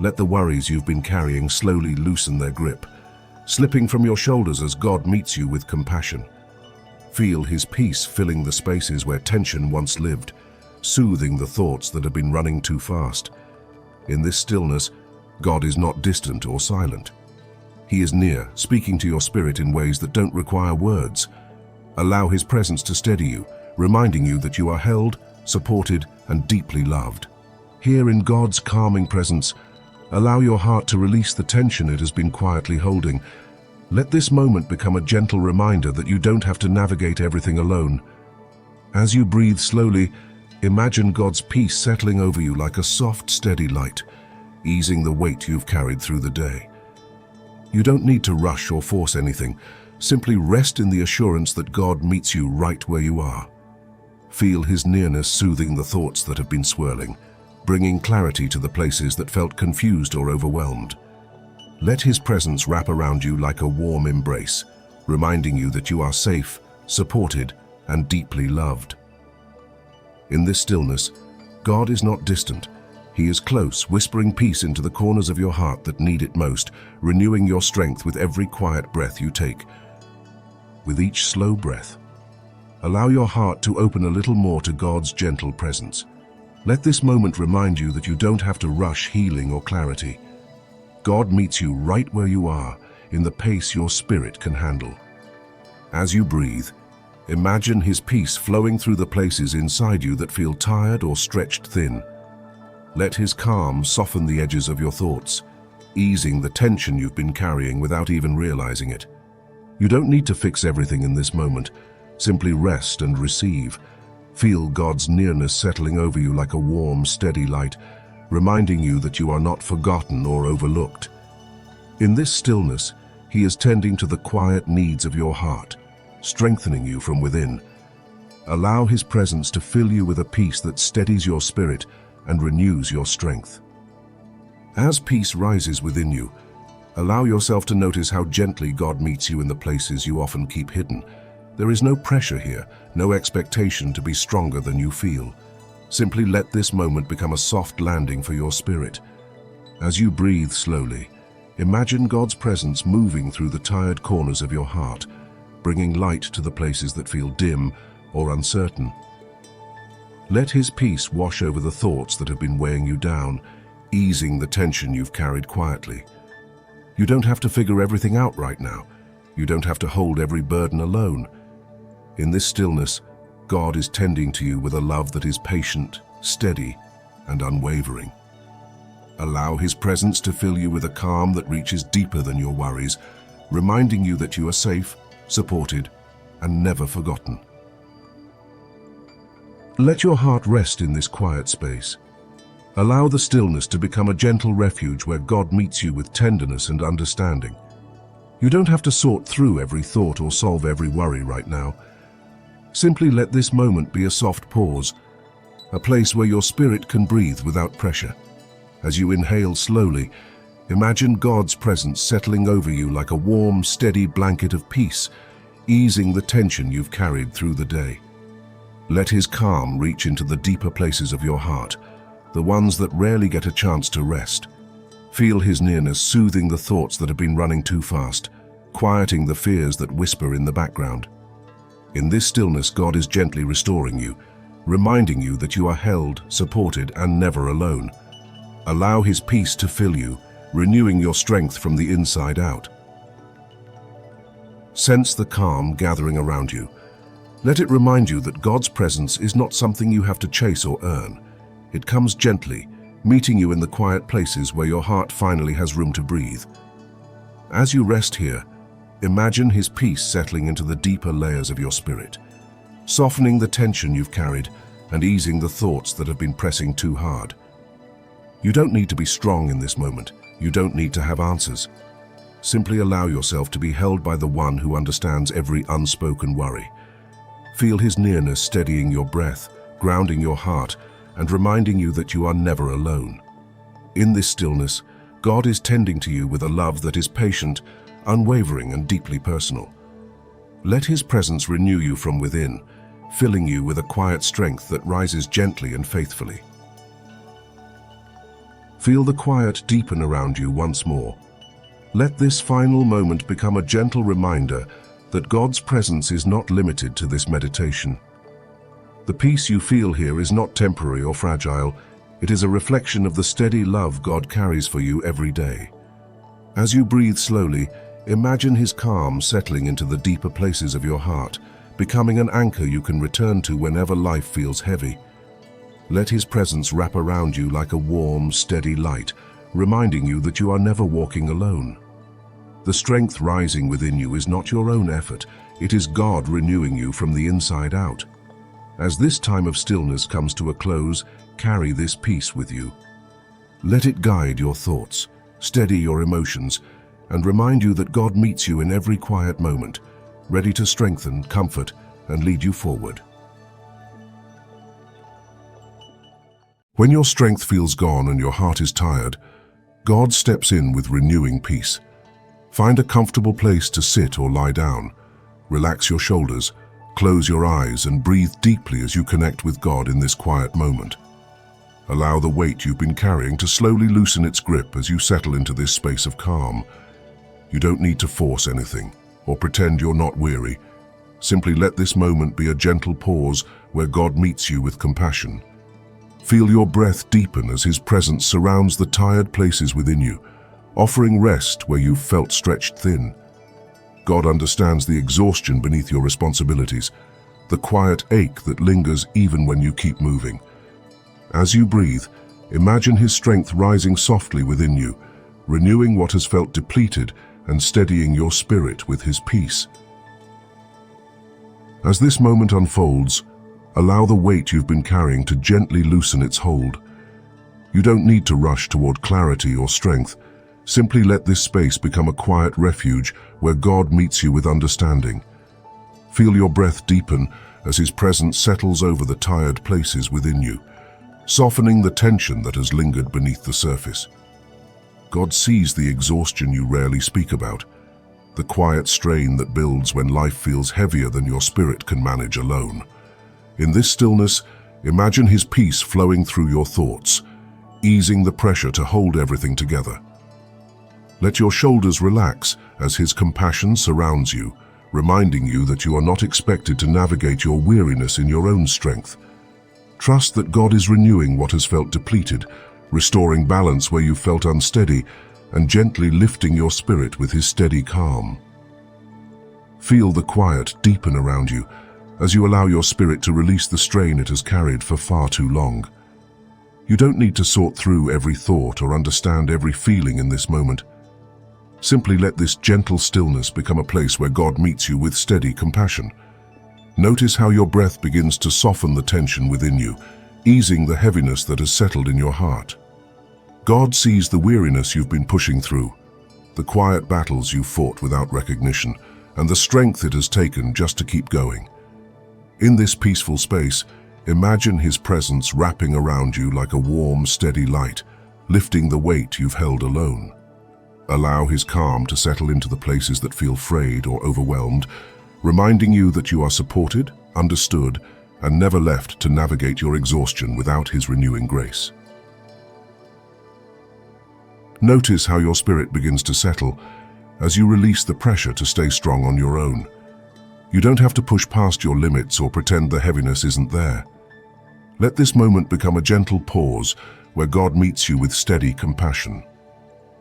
Let the worries you've been carrying slowly loosen their grip, slipping from your shoulders as God meets you with compassion. Feel His peace filling the spaces where tension once lived, soothing the thoughts that have been running too fast. In this stillness, God is not distant or silent. He is near, speaking to your spirit in ways that don't require words. Allow His presence to steady you, reminding you that you are held, supported, and deeply loved. Here in God's calming presence, allow your heart to release the tension it has been quietly holding. Let this moment become a gentle reminder that you don't have to navigate everything alone. As you breathe slowly, imagine God's peace settling over you like a soft, steady light, easing the weight you've carried through the day. You don't need to rush or force anything. Simply rest in the assurance that God meets you right where you are. Feel His nearness soothing the thoughts that have been swirling, bringing clarity to the places that felt confused or overwhelmed. Let His presence wrap around you like a warm embrace, reminding you that you are safe, supported, and deeply loved. In this stillness, God is not distant. He is close, whispering peace into the corners of your heart that need it most, renewing your strength with every quiet breath you take. With each slow breath, allow your heart to open a little more to God's gentle presence. Let this moment remind you that you don't have to rush healing or clarity. God meets you right where you are, in the pace your spirit can handle. As you breathe, imagine His peace flowing through the places inside you that feel tired or stretched thin. Let His calm soften the edges of your thoughts, easing the tension you've been carrying without even realizing it. You don't need to fix everything in this moment. Simply rest and receive. Feel God's nearness settling over you like a warm, steady light, reminding you that you are not forgotten or overlooked. In this stillness, He is tending to the quiet needs of your heart, strengthening you from within. Allow His presence to fill you with a peace that steadies your spirit and renews your strength. As peace rises within you, allow yourself to notice how gently God meets you in the places you often keep hidden. There is no pressure here, no expectation to be stronger than you feel. Simply let this moment become a soft landing for your spirit. As you breathe slowly, imagine God's presence moving through the tired corners of your heart, bringing light to the places that feel dim or uncertain. Let His peace wash over the thoughts that have been weighing you down, easing the tension you've carried quietly. You don't have to figure everything out right now. You don't have to hold every burden alone. In this stillness, God is tending to you with a love that is patient, steady, and unwavering. Allow His presence to fill you with a calm that reaches deeper than your worries, reminding you that you are safe, supported, and never forgotten. Let your heart rest in this quiet space. Allow the stillness to become a gentle refuge where God meets you with tenderness and understanding. You don't have to sort through every thought or solve every worry right now. Simply let this moment be a soft pause, a place where your spirit can breathe without pressure. As you inhale slowly, imagine God's presence settling over you like a warm, steady blanket of peace, easing the tension you've carried through the day. Let His calm reach into the deeper places of your heart, the ones that rarely get a chance to rest. Feel His nearness soothing the thoughts that have been running too fast, quieting the fears that whisper in the background. In this stillness, God is gently restoring you, reminding you that you are held, supported, and never alone. Allow His peace to fill you, renewing your strength from the inside out. Sense the calm gathering around you. Let it remind you that God's presence is not something you have to chase or earn. It comes gently, meeting you in the quiet places where your heart finally has room to breathe. As you rest here, imagine His peace settling into the deeper layers of your spirit, softening the tension you've carried and easing the thoughts that have been pressing too hard. You don't need to be strong in this moment. You don't need to have answers. Simply allow yourself to be held by the one who understands every unspoken worry. Feel His nearness steadying your breath, grounding your heart, and reminding you that you are never alone. In this stillness, God is tending to you with a love that is patient, unwavering, and deeply personal. Let His presence renew you from within, filling you with a quiet strength that rises gently and faithfully. Feel the quiet deepen around you once more. Let this final moment become a gentle reminder that God's presence is not limited to this meditation. The peace you feel here is not temporary or fragile. It is a reflection of the steady love God carries for you every day. As you breathe slowly, imagine His calm settling into the deeper places of your heart, becoming an anchor you can return to whenever life feels heavy. Let His presence wrap around you like a warm, steady light, reminding you that you are never walking alone. The strength rising within you is not your own effort, it is God renewing you from the inside out. As this time of stillness comes to a close, carry this peace with you. Let it guide your thoughts, steady your emotions, and remind you that God meets you in every quiet moment, ready to strengthen, comfort, and lead you forward. When your strength feels gone and your heart is tired, God steps in with renewing peace. Find a comfortable place to sit or lie down. Relax your shoulders, close your eyes, and breathe deeply as you connect with God in this quiet moment. Allow the weight you've been carrying to slowly loosen its grip as you settle into this space of calm. You don't need to force anything or pretend you're not weary. Simply let this moment be a gentle pause where God meets you with compassion. Feel your breath deepen as His presence surrounds the tired places within you, offering rest where you've felt stretched thin. God understands the exhaustion beneath your responsibilities, the quiet ache that lingers even when you keep moving. As you breathe, imagine His strength rising softly within you, renewing what has felt depleted and steadying your spirit with His peace. As this moment unfolds, allow the weight you've been carrying to gently loosen its hold. You don't need to rush toward clarity or strength. Simply let this space become a quiet refuge where God meets you with understanding. Feel your breath deepen as His presence settles over the tired places within you, softening the tension that has lingered beneath the surface. God sees the exhaustion you rarely speak about, the quiet strain that builds when life feels heavier than your spirit can manage alone. In this stillness, imagine His peace flowing through your thoughts, easing the pressure to hold everything together. Let your shoulders relax as His compassion surrounds you, reminding you that you are not expected to navigate your weariness in your own strength. Trust that God is renewing what has felt depleted, restoring balance where you felt unsteady, and gently lifting your spirit with His steady calm. Feel the quiet deepen around you as you allow your spirit to release the strain it has carried for far too long. You don't need to sort through every thought or understand every feeling in this moment. Simply let this gentle stillness become a place where God meets you with steady compassion. Notice how your breath begins to soften the tension within you, easing the heaviness that has settled in your heart. God sees the weariness you've been pushing through, the quiet battles you've fought without recognition, and the strength it has taken just to keep going. In this peaceful space, imagine His presence wrapping around you like a warm, steady light, lifting the weight you've held alone. Allow His calm to settle into the places that feel frayed or overwhelmed, reminding you that you are supported, understood, and never left to navigate your exhaustion without His renewing grace. Notice how your spirit begins to settle as you release the pressure to stay strong on your own. You don't have to push past your limits or pretend the heaviness isn't there. Let this moment become a gentle pause where God meets you with steady compassion.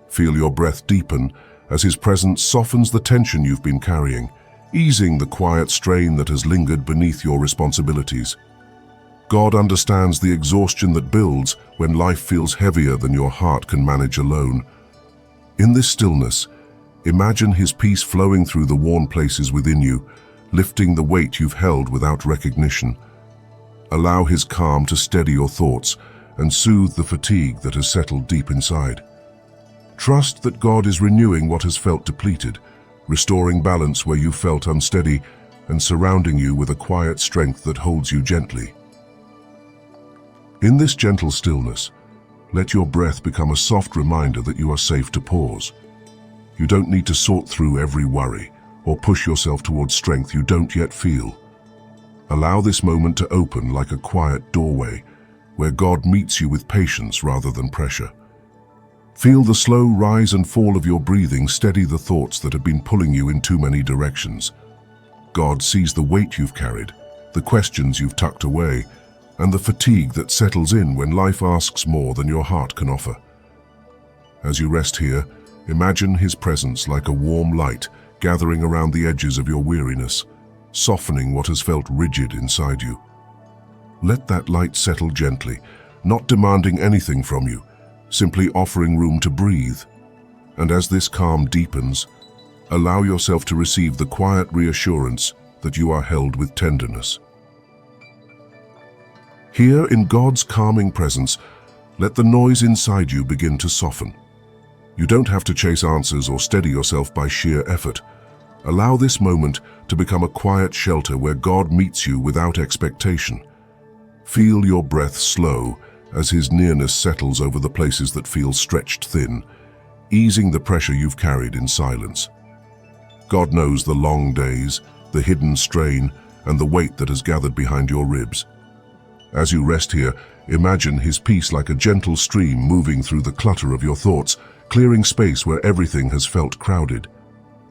Feel your breath deepen as His presence softens the tension you've been carrying, easing the quiet strain that has lingered beneath your responsibilities. God understands the exhaustion that builds when life feels heavier than your heart can manage alone. In this stillness, imagine His peace flowing through the worn places within you, lifting the weight you've held without recognition. Allow His calm to steady your thoughts and soothe the fatigue that has settled deep inside. Trust that God is renewing what has felt depleted, restoring balance where you felt unsteady, and surrounding you with a quiet strength that holds you gently. In this gentle stillness, Let your breath become a soft reminder that you are safe to pause. You don't need to sort through every worry or push yourself towards strength you don't yet feel. Allow this moment to open like a quiet doorway where God meets you with patience rather than pressure. Feel the slow rise and fall of your breathing steady the thoughts that have been pulling you in too many directions. God sees the weight you've carried, the questions you've tucked away, and the fatigue that settles in when life asks more than your heart can offer. As you rest here, imagine His presence like a warm light gathering around the edges of your weariness, softening what has felt rigid inside you. Let that light settle gently, not demanding anything from you, simply offering room to breathe. And as this calm deepens, allow yourself to receive the quiet reassurance that you are held with tenderness. Here in God's calming presence, let the noise inside you begin to soften. You don't have to chase answers or steady yourself by sheer effort. Allow this moment to become a quiet shelter where God meets you without expectation. Feel your breath slow as His nearness settles over the places that feel stretched thin, easing the pressure you've carried in silence. God knows the long days, the hidden strain, and the weight that has gathered behind your ribs. As you rest here, imagine His peace like a gentle stream moving through the clutter of your thoughts, clearing space where everything has felt crowded.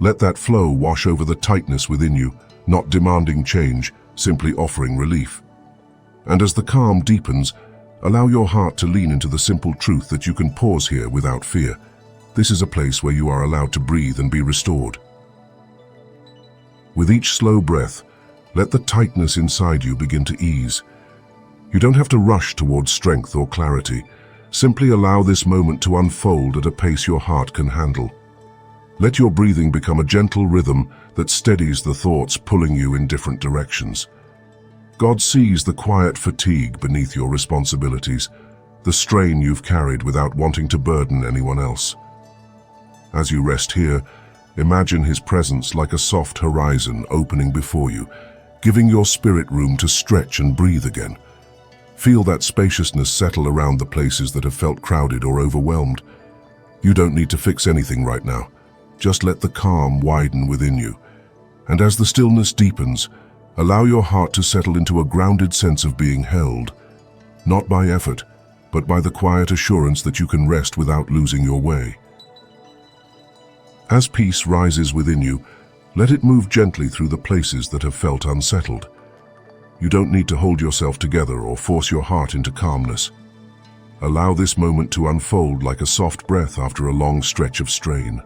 Let that flow wash over the tightness within you, not demanding change, simply offering relief. And as the calm deepens, allow your heart to lean into the simple truth that you can pause here without fear. This is a place where you are allowed to breathe and be restored. With each slow breath, let the tightness inside you begin to ease. You don't have to rush towards strength or clarity. Simply allow this moment to unfold at a pace your heart can handle. Let your breathing become a gentle rhythm that steadies the thoughts pulling you in different directions. God sees the quiet fatigue beneath your responsibilities, the strain you've carried without wanting to burden anyone else. As you rest here, imagine His presence like a soft horizon opening before you, giving your spirit room to stretch and breathe again. Feel that spaciousness settle around the places that have felt crowded or overwhelmed. You don't need to fix anything right now. Just let the calm widen within you. And as the stillness deepens, allow your heart to settle into a grounded sense of being held, not by effort, but by the quiet assurance that you can rest without losing your way. As peace rises within you, let it move gently through the places that have felt unsettled. You don't need to hold yourself together or force your heart into calmness. Allow this moment to unfold like a soft breath after a long stretch of strain.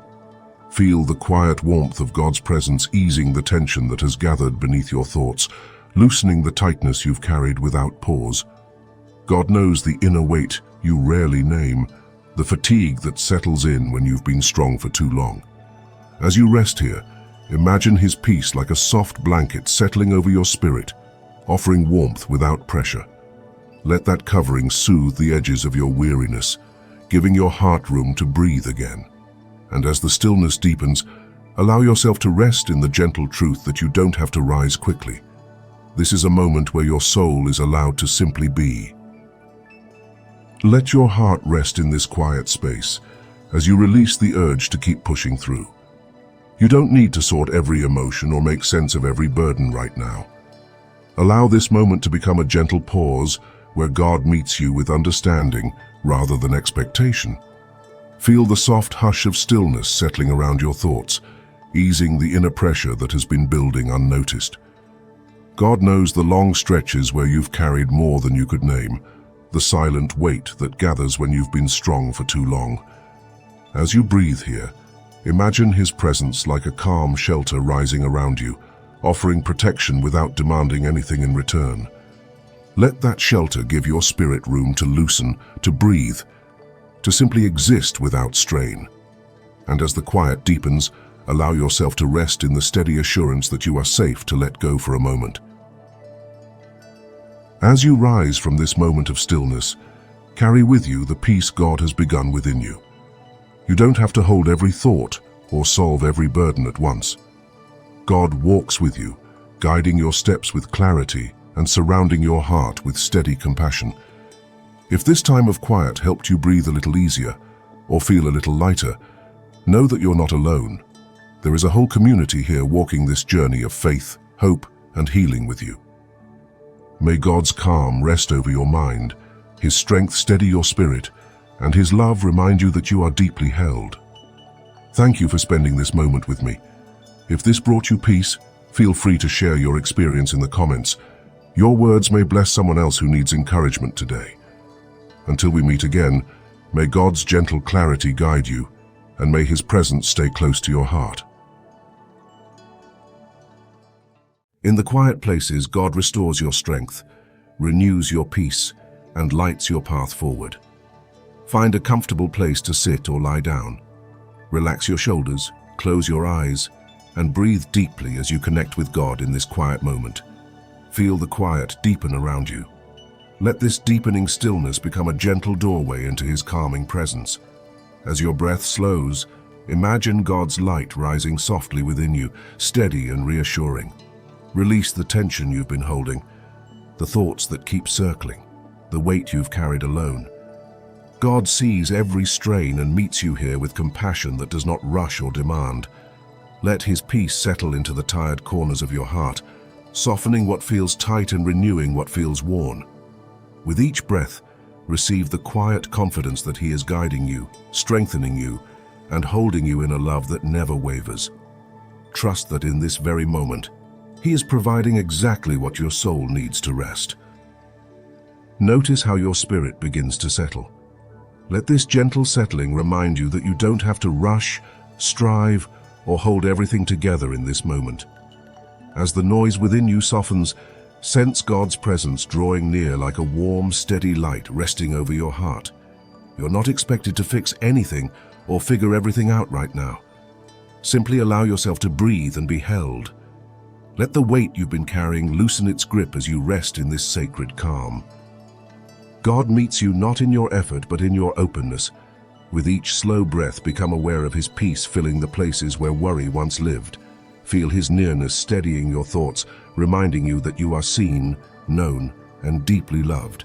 Feel the quiet warmth of God's presence easing the tension that has gathered beneath your thoughts, loosening the tightness you've carried without pause. God knows the inner weight you rarely name, the fatigue that settles in when you've been strong for too long. As you rest here, imagine His peace like a soft blanket settling over your spirit, offering warmth without pressure. Let that covering soothe the edges of your weariness, giving your heart room to breathe again. And as the stillness deepens, allow yourself to rest in the gentle truth that you don't have to rise quickly. This is a moment where your soul is allowed to simply be. Let your heart rest in this quiet space as you release the urge to keep pushing through. You don't need to sort every emotion or make sense of every burden right now. Allow this moment to become a gentle pause where God meets you with understanding rather than expectation. Feel the soft hush of stillness settling around your thoughts, easing the inner pressure that has been building unnoticed. God knows the long stretches where you've carried more than you could name, the silent weight that gathers when you've been strong for too long. As you breathe here, imagine His presence like a calm shelter rising around you, offering protection without demanding anything in return. Let that shelter give your spirit room to loosen, to breathe, to simply exist without strain. And as the quiet deepens, allow yourself to rest in the steady assurance that you are safe to let go for a moment. As you rise from this moment of stillness, carry with you the peace God has begun within you. You don't have to hold every thought or solve every burden at once. God walks with you, guiding your steps with clarity and surrounding your heart with steady compassion. If this time of quiet helped you breathe a little easier or feel a little lighter, know that you're not alone. There is a whole community here walking this journey of faith, hope, and healing with you. May God's calm rest over your mind, His strength steady your spirit, and His love remind you that you are deeply held. Thank you for spending this moment with me. If this brought you peace, feel free to share your experience in the comments. Your words may bless someone else who needs encouragement today. Until we meet again, may God's gentle clarity guide you, and may His presence stay close to your heart. In the quiet places, God restores your strength, renews your peace, and lights your path forward. Find a comfortable place to sit or lie down. Relax your shoulders, close your eyes, and breathe deeply as you connect with God in this quiet moment. Feel the quiet deepen around you. Let this deepening stillness become a gentle doorway into His calming presence. As your breath slows, imagine God's light rising softly within you, steady and reassuring. Release the tension you've been holding, the thoughts that keep circling, the weight you've carried alone. God sees every strain and meets you here with compassion that does not rush or demand. Let His peace settle into the tired corners of your heart, softening what feels tight and renewing what feels worn. With each breath, receive the quiet confidence that He is guiding you, strengthening you, and holding you in a love that never wavers. Trust that in this very moment, He is providing exactly what your soul needs to rest. Notice how your spirit begins to settle. Let this gentle settling remind you that you don't have to rush, strive, or hold everything together in this moment. As the noise within you softens, sense God's presence drawing near like a warm, steady light resting over your heart. You're not expected to fix anything or figure everything out right now. Simply allow yourself to breathe and be held. Let the weight you've been carrying loosen its grip as you rest in this sacred calm. God meets you not in your effort but in your openness. With each slow breath, become aware of His peace filling the places where worry once lived. Feel His nearness steadying your thoughts, reminding you that you are seen, known, and deeply loved.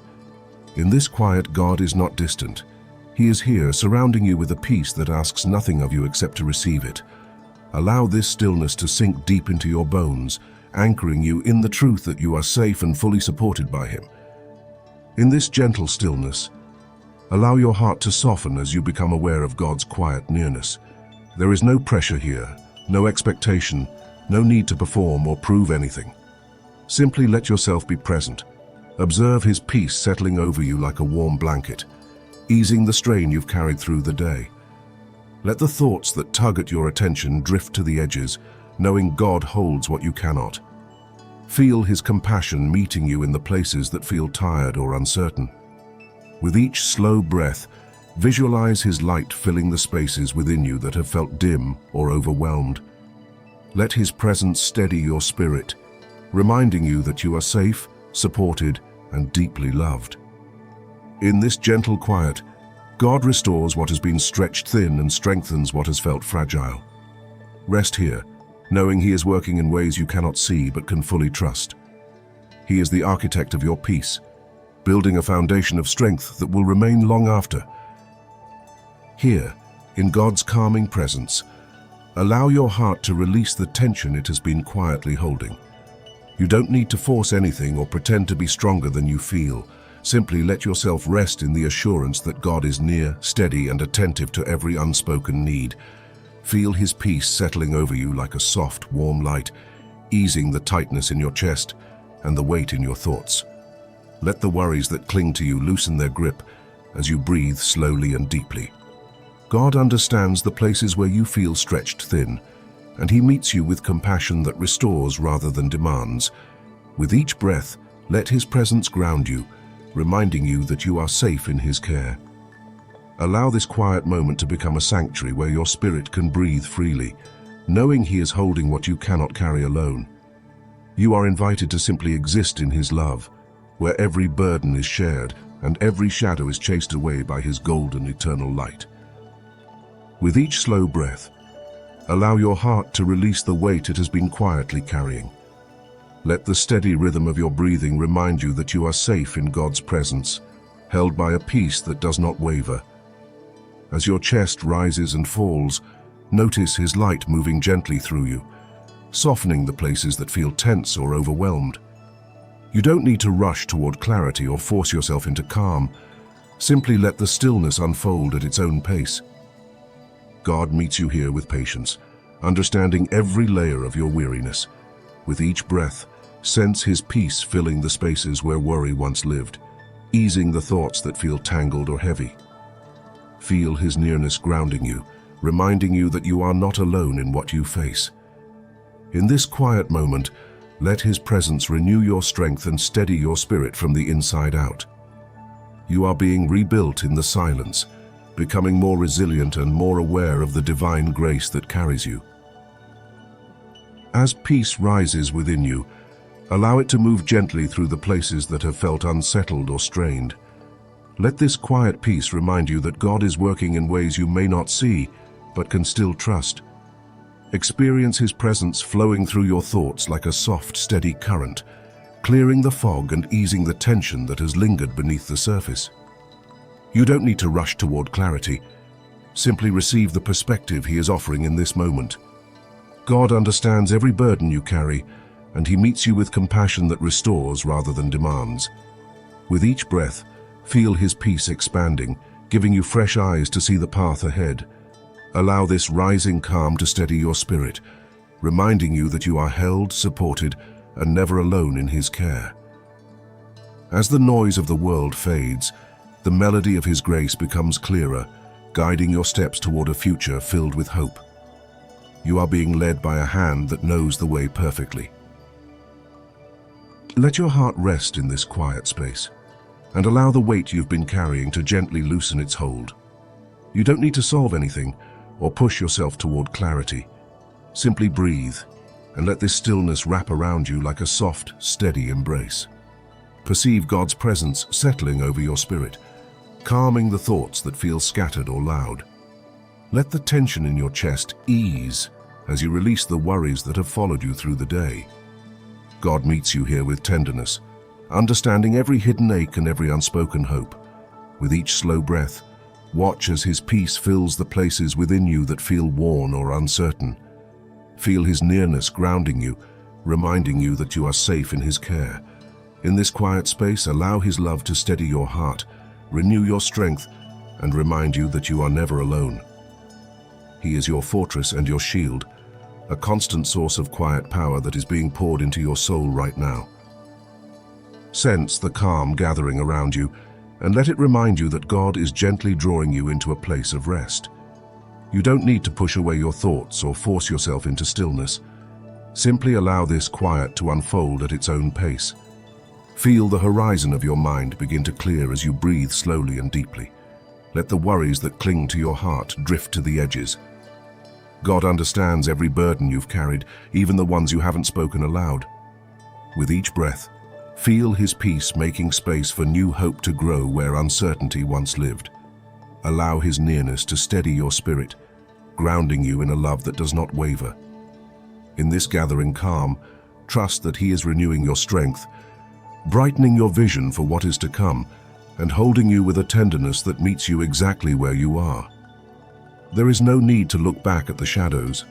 In this quiet, God is not distant. He is here, surrounding you with a peace that asks nothing of you except to receive it. Allow this stillness to sink deep into your bones, anchoring you in the truth that you are safe and fully supported by Him. In this gentle stillness, allow your heart to soften as you become aware of God's quiet nearness. There is no pressure here, no expectation, no need to perform or prove anything. Simply let yourself be present. Observe His peace settling over you like a warm blanket, easing the strain you've carried through the day. Let the thoughts that tug at your attention drift to the edges, knowing God holds what you cannot. Feel His compassion meeting you in the places that feel tired or uncertain. With each slow breath, visualize His light filling the spaces within you that have felt dim or overwhelmed. Let His presence steady your spirit, reminding you that you are safe, supported, and deeply loved. In this gentle quiet, God restores what has been stretched thin and strengthens what has felt fragile. Rest here, knowing He is working in ways you cannot see but can fully trust. He is the architect of your peace, building a foundation of strength that will remain long after. Here, in God's calming presence, allow your heart to release the tension it has been quietly holding. You don't need to force anything or pretend to be stronger than you feel. Simply let yourself rest in the assurance that God is near, steady, and attentive to every unspoken need. Feel His peace settling over you like a soft, warm light, easing the tightness in your chest and the weight in your thoughts. Let the worries that cling to you loosen their grip as you breathe slowly and deeply. God understands the places where you feel stretched thin, and He meets you with compassion that restores rather than demands. With each breath, let His presence ground you, reminding you that you are safe in His care. Allow this quiet moment to become a sanctuary where your spirit can breathe freely, knowing He is holding what you cannot carry alone. You are invited to simply exist in His love, where every burden is shared and every shadow is chased away by His golden eternal light. With each slow breath, allow your heart to release the weight it has been quietly carrying. Let the steady rhythm of your breathing remind you that you are safe in God's presence, held by a peace that does not waver. As your chest rises and falls, notice his light moving gently through you, softening the places that feel tense or overwhelmed. You don't need to rush toward clarity or force yourself into calm. Simply let the stillness unfold at its own pace. God meets you here with patience, understanding every layer of your weariness. With each breath, sense his peace filling the spaces where worry once lived, easing the thoughts that feel tangled or heavy. Feel his nearness grounding you, reminding you that you are not alone in what you face. In this quiet moment, let his presence renew your strength and steady your spirit from the inside out. You are being rebuilt in the silence, becoming more resilient and more aware of the divine grace that carries you. As peace rises within you, allow it to move gently through the places that have felt unsettled or strained. Let this quiet peace remind you that God is working in ways you may not see, but can still trust. Experience his presence flowing through your thoughts like a soft, steady current, clearing the fog and easing the tension that has lingered beneath the surface. You don't need to rush toward clarity. Simply receive the perspective he is offering in this moment. God understands every burden you carry, and he meets you with compassion that restores rather than demands. With each breath, feel his peace expanding, giving you fresh eyes to see the path ahead. Allow this rising calm to steady your spirit, reminding you that you are held, supported, and never alone in his care. As the noise of the world fades, the melody of his grace becomes clearer, guiding your steps toward a future filled with hope. You are being led by a hand that knows the way perfectly. Let your heart rest in this quiet space, and allow the weight you've been carrying to gently loosen its hold. You don't need to solve anything or push yourself toward clarity. Simply breathe and let this stillness wrap around you like a soft, steady embrace. Perceive God's presence settling over your spirit, calming the thoughts that feel scattered or loud. Let the tension in your chest ease as you release the worries that have followed you through the day. God meets you here with tenderness, understanding every hidden ache and every unspoken hope. With each slow breath, watch as his peace fills the places within you that feel worn or uncertain. Feel his nearness grounding you, reminding you that you are safe in his care. In this quiet space, allow his love to steady your heart, renew your strength, and remind you that you are never alone. He is your fortress and your shield, a constant source of quiet power that is being poured into your soul right now. Sense the calm gathering around you, and let it remind you that God is gently drawing you into a place of rest. You don't need to push away your thoughts or force yourself into stillness. Simply allow this quiet to unfold at its own pace. Feel the horizon of your mind begin to clear as you breathe slowly and deeply. Let the worries that cling to your heart drift to the edges. God understands every burden you've carried, even the ones you haven't spoken aloud. With each breath, feel his peace making space for new hope to grow where uncertainty once lived. Allow his nearness to steady your spirit, grounding you in a love that does not waver. In this gathering calm, trust that he is renewing your strength, brightening your vision for what is to come, and holding you with a tenderness that meets you exactly where you are. There is no need to look back at the shadows.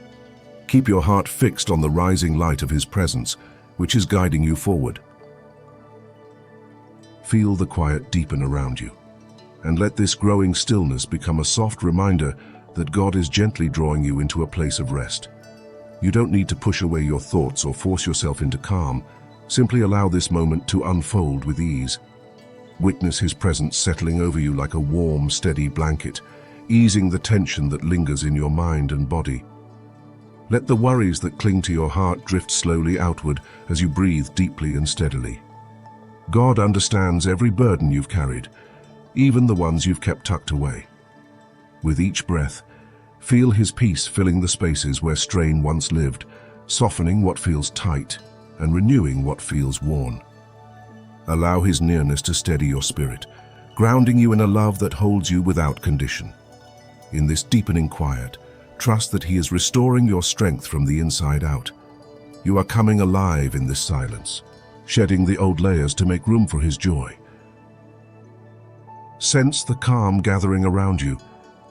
Keep your heart fixed on the rising light of his presence, which is guiding you forward. Feel the quiet deepen around you, and let this growing stillness become a soft reminder that God is gently drawing you into a place of rest. You don't need to push away your thoughts or force yourself into calm. Simply allow this moment to unfold with ease. Witness his presence settling over you like a warm, steady blanket, easing the tension that lingers in your mind and body. Let the worries that cling to your heart drift slowly outward as you breathe deeply and steadily. God understands every burden you've carried, even the ones you've kept tucked away. With each breath, feel his peace filling the spaces where strain once lived, softening what feels tight and renewing what feels worn. Allow his nearness to steady your spirit, grounding you in a love that holds you without condition. In this deepening quiet, trust that he is restoring your strength from the inside out. You are coming alive in this silence, shedding the old layers to make room for his joy. Sense the calm gathering around you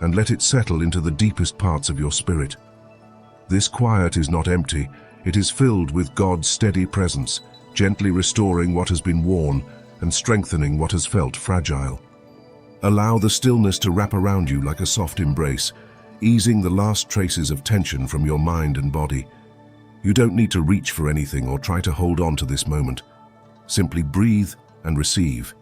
and let it settle into the deepest parts of your spirit. This quiet is not empty, it is filled with God's steady presence, gently restoring what has been worn and strengthening what has felt fragile. Allow the stillness to wrap around you like a soft embrace, easing the last traces of tension from your mind and body. You don't need to reach for anything or try to hold on to this moment. Simply breathe and receive.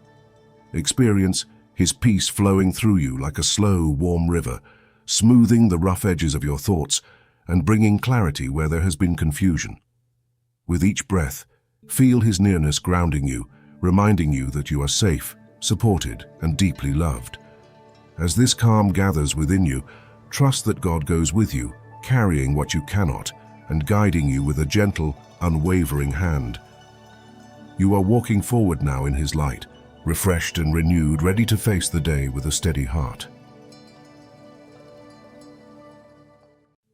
Experience His peace flowing through you like a slow, warm river, smoothing the rough edges of your thoughts and bringing clarity where there has been confusion. With each breath, feel His nearness grounding you, reminding you that you are safe, supported, and deeply loved. As this calm gathers within you, trust that God goes with you, carrying what you cannot, and guiding you with a gentle, unwavering hand. You are walking forward now in His light, refreshed and renewed, ready to face the day with a steady heart.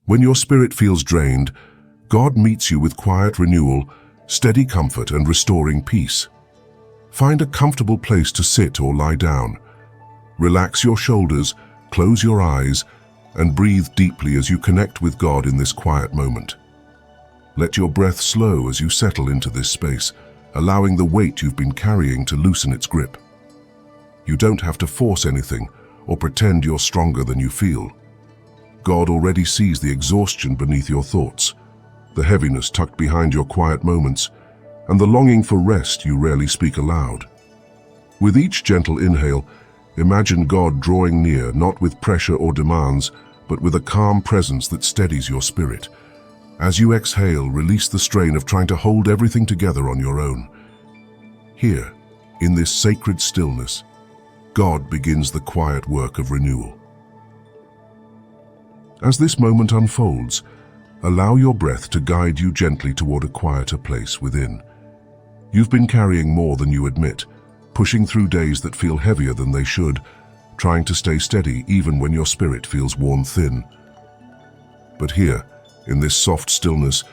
When your spirit feels drained, God meets you with quiet renewal, steady comfort, and restoring peace. Find a comfortable place to sit or lie down. Relax your shoulders, close your eyes, and breathe deeply as you connect with God in this quiet moment. Let your breath slow as you settle into this space, allowing the weight you've been carrying to loosen its grip. You don't have to force anything or pretend you're stronger than you feel. God already sees the exhaustion beneath your thoughts, the heaviness tucked behind your quiet moments, and the longing for rest you rarely speak aloud. With each gentle inhale, imagine God drawing near, not with pressure or demands, but with a calm presence that steadies your spirit. As you exhale, release the strain of trying to hold everything together on your own. Here, in this sacred stillness, God begins the quiet work of renewal. As this moment unfolds, allow your breath to guide you gently toward a quieter place within. You've been carrying more than you admit, pushing through days that feel heavier than they should, trying to stay steady even when your spirit feels worn thin. But here, in this soft stillness,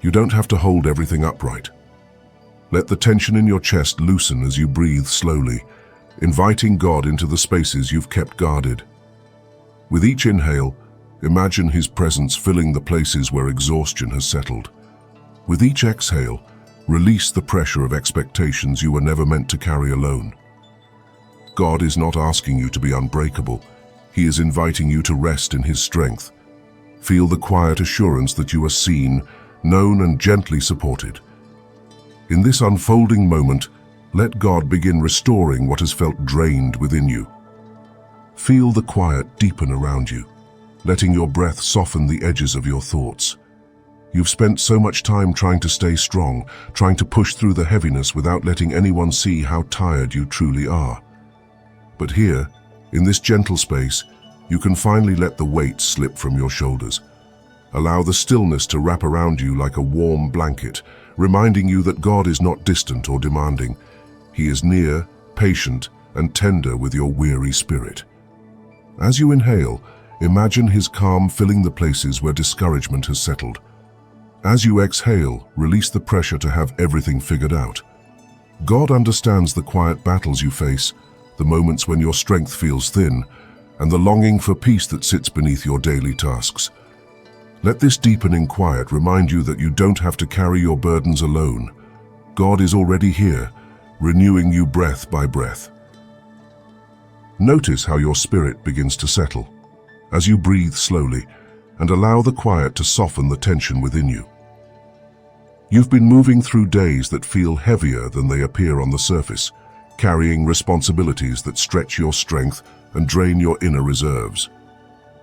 you don't have to hold everything upright. Let the tension in your chest loosen as you breathe slowly, inviting God into the spaces you've kept guarded. With each inhale, imagine His presence filling the places where exhaustion has settled. With each exhale, release the pressure of expectations you were never meant to carry alone. God is not asking you to be unbreakable. He is inviting you to rest in His strength. Feel the quiet assurance that you are seen, known, and gently supported. In this unfolding moment, let God begin restoring what has felt drained within you. Feel the quiet deepen around you, letting your breath soften the edges of your thoughts. You've spent so much time trying to stay strong, trying to push through the heaviness without letting anyone see how tired you truly are. But here, in this gentle space, you can finally let the weight slip from your shoulders. Allow the stillness to wrap around you like a warm blanket, reminding you that God is not distant or demanding. He is near, patient, and tender with your weary spirit. As you inhale, imagine His calm filling the places where discouragement has settled. As you exhale, release the pressure to have everything figured out. God understands the quiet battles you face, the moments when your strength feels thin, and the longing for peace that sits beneath your daily tasks. Let this deepening quiet remind you that you don't have to carry your burdens alone. God is already here, renewing you breath by breath. Notice how your spirit begins to settle as you breathe slowly and allow the quiet to soften the tension within you. You've been moving through days that feel heavier than they appear on the surface, carrying responsibilities that stretch your strength and drain your inner reserves.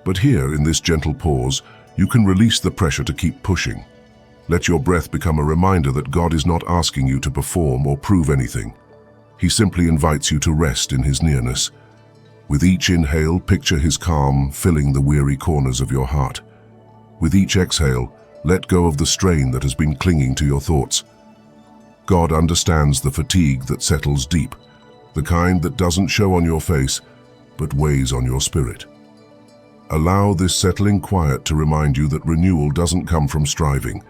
But here, in this gentle pause, you can release the pressure to keep pushing. Let your breath become a reminder that God is not asking you to perform or prove anything. He simply invites you to rest in His nearness. With each inhale, picture His calm filling the weary corners of your heart. With each exhale, let go of the strain that has been clinging to your thoughts. God understands the fatigue that settles deep, the kind that doesn't show on your face, but weighs on your spirit. Allow this settling quiet to remind you that renewal doesn't come from striving.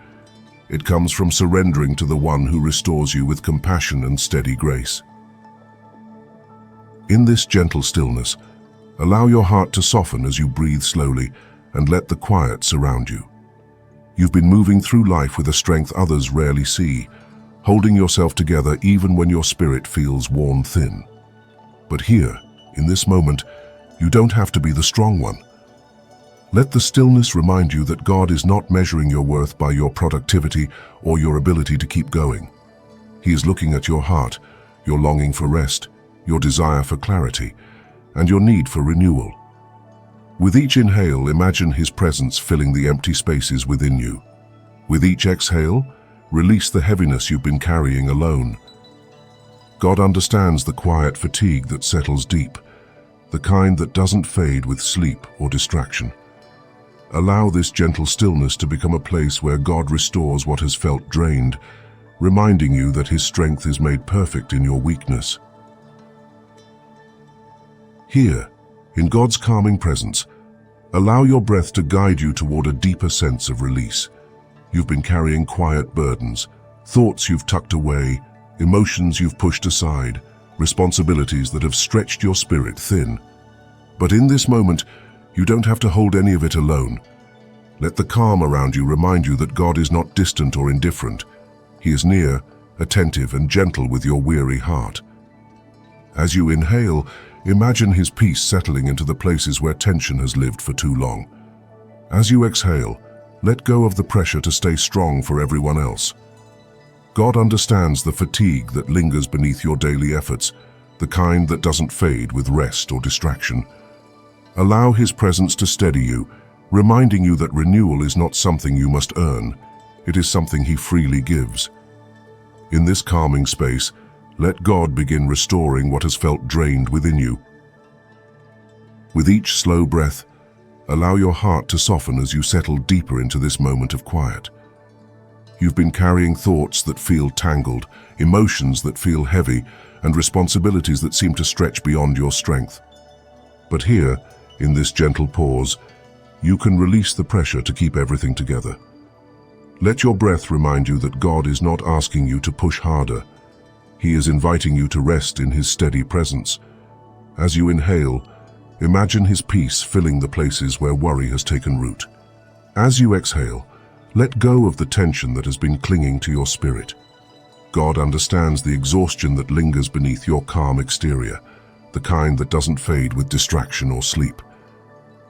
It comes from surrendering to the one who restores you with compassion and steady grace. In this gentle stillness, allow your heart to soften as you breathe slowly and let the quiet surround you. You've been moving through life with a strength others rarely see, holding yourself together even when your spirit feels worn thin. But here, in this moment, you don't have to be the strong one. Let the stillness remind you that God is not measuring your worth by your productivity or your ability to keep going. He is looking at your heart, your longing for rest, your desire for clarity, and your need for renewal. With each inhale, imagine His presence filling the empty spaces within you. With each exhale, release the heaviness you've been carrying alone. God understands the quiet fatigue that settles deep, the kind that doesn't fade with sleep or distraction. Allow this gentle stillness to become a place where God restores what has felt drained, reminding you that His strength is made perfect in your weakness. Here, in God's calming presence, allow your breath to guide you toward a deeper sense of release. You've been carrying quiet burdens, thoughts you've tucked away, emotions you've pushed aside, responsibilities that have stretched your spirit thin. But in this moment, you don't have to hold any of it alone. Let the calm around you remind you that God is not distant or indifferent. He is near, attentive, and gentle with your weary heart. As you inhale, imagine His peace settling into the places where tension has lived for too long. As you exhale, let go of the pressure to stay strong for everyone else. God understands the fatigue that lingers beneath your daily efforts, the kind that doesn't fade with rest or distraction. Allow His presence to steady you, reminding you that renewal is not something you must earn. It is something He freely gives. In this calming space, let God begin restoring what has felt drained within you. With each slow breath, allow your heart to soften as you settle deeper into this moment of quiet. You've been carrying thoughts that feel tangled, emotions that feel heavy, and responsibilities that seem to stretch beyond your strength. But here, in this gentle pause, you can release the pressure to keep everything together. Let your breath remind you that God is not asking you to push harder. He is inviting you to rest in His steady presence. As you inhale, imagine His peace filling the places where worry has taken root. As you exhale, let go of the tension that has been clinging to your spirit. God understands the exhaustion that lingers beneath your calm exterior, the kind that doesn't fade with distraction or sleep.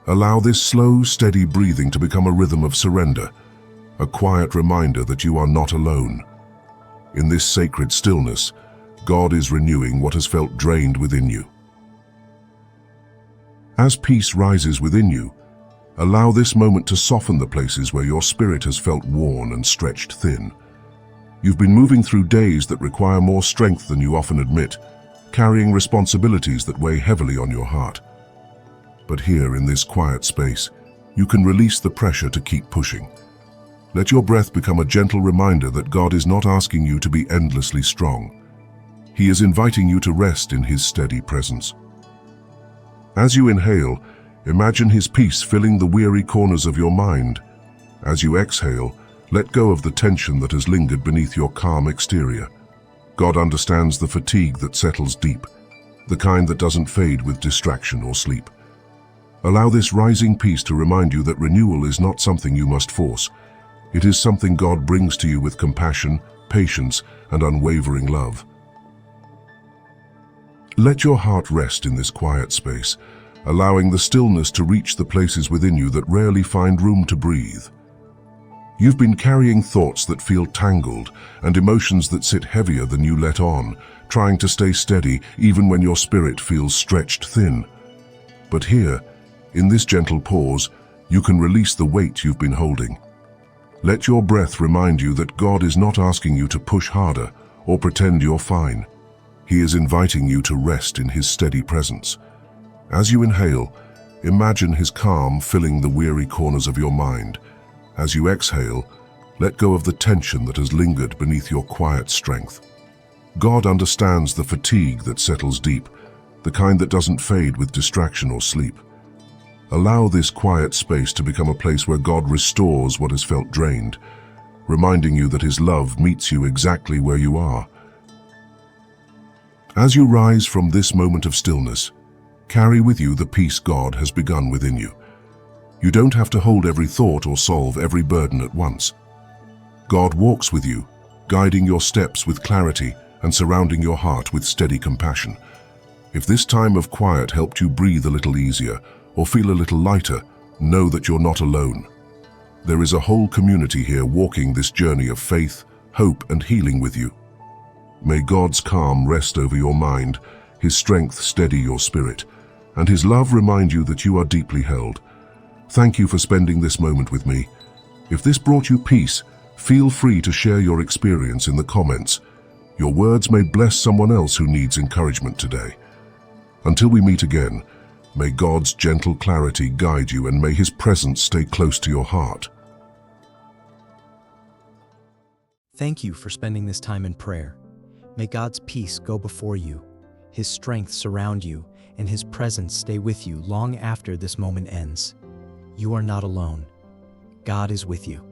Allow this slow, steady breathing to become a rhythm of surrender, a quiet reminder that you are not alone. In this sacred stillness, God is renewing what has felt drained within you. As peace rises within you, allow this moment to soften the places where your spirit has felt worn and stretched thin. You've been moving through days that require more strength than you often admit, carrying responsibilities that weigh heavily on your heart. But here, in this quiet space, you can release the pressure to keep pushing. Let your breath become a gentle reminder that God is not asking you to be endlessly strong. He is inviting you to rest in His steady presence. As you inhale, imagine His peace filling the weary corners of your mind. As you exhale, let go of the tension that has lingered beneath your calm exterior. God understands the fatigue that settles deep, the kind that doesn't fade with distraction or sleep. Allow this rising peace to remind you that renewal is not something you must force. It is something God brings to you with compassion, patience, and unwavering love. Let your heart rest in this quiet space, allowing the stillness to reach the places within you that rarely find room to breathe. You've been carrying thoughts that feel tangled and emotions that sit heavier than you let on, trying to stay steady even when your spirit feels stretched thin. But here, in this gentle pause, you can release the weight you've been holding. Let your breath remind you that God is not asking you to push harder or pretend you're fine. He is inviting you to rest in His steady presence. As you inhale, imagine His calm filling the weary corners of your mind. As you exhale, let go of the tension that has lingered beneath your quiet strength. God understands the fatigue that settles deep, the kind that doesn't fade with distraction or sleep. Allow this quiet space to become a place where God restores what has felt drained, reminding you that His love meets you exactly where you are. As you rise from this moment of stillness, carry with you the peace God has begun within you. You don't have to hold every thought or solve every burden at once. God walks with you, guiding your steps with clarity and surrounding your heart with steady compassion. If this time of quiet helped you breathe a little easier or feel a little lighter, know that you're not alone. There is a whole community here walking this journey of faith, hope, and healing with you. May God's calm rest over your mind, His strength steady your spirit, and His love remind you that you are deeply held. Thank you for spending this moment with me. If this brought you peace, feel free to share your experience in the comments. Your words may bless someone else who needs encouragement today. Until we meet again, may God's gentle clarity guide you and may His presence stay close to your heart. Thank you for spending this time in prayer. May God's peace go before you, His strength surround you, and His presence stay with you long after this moment ends. You are not alone. God is with you.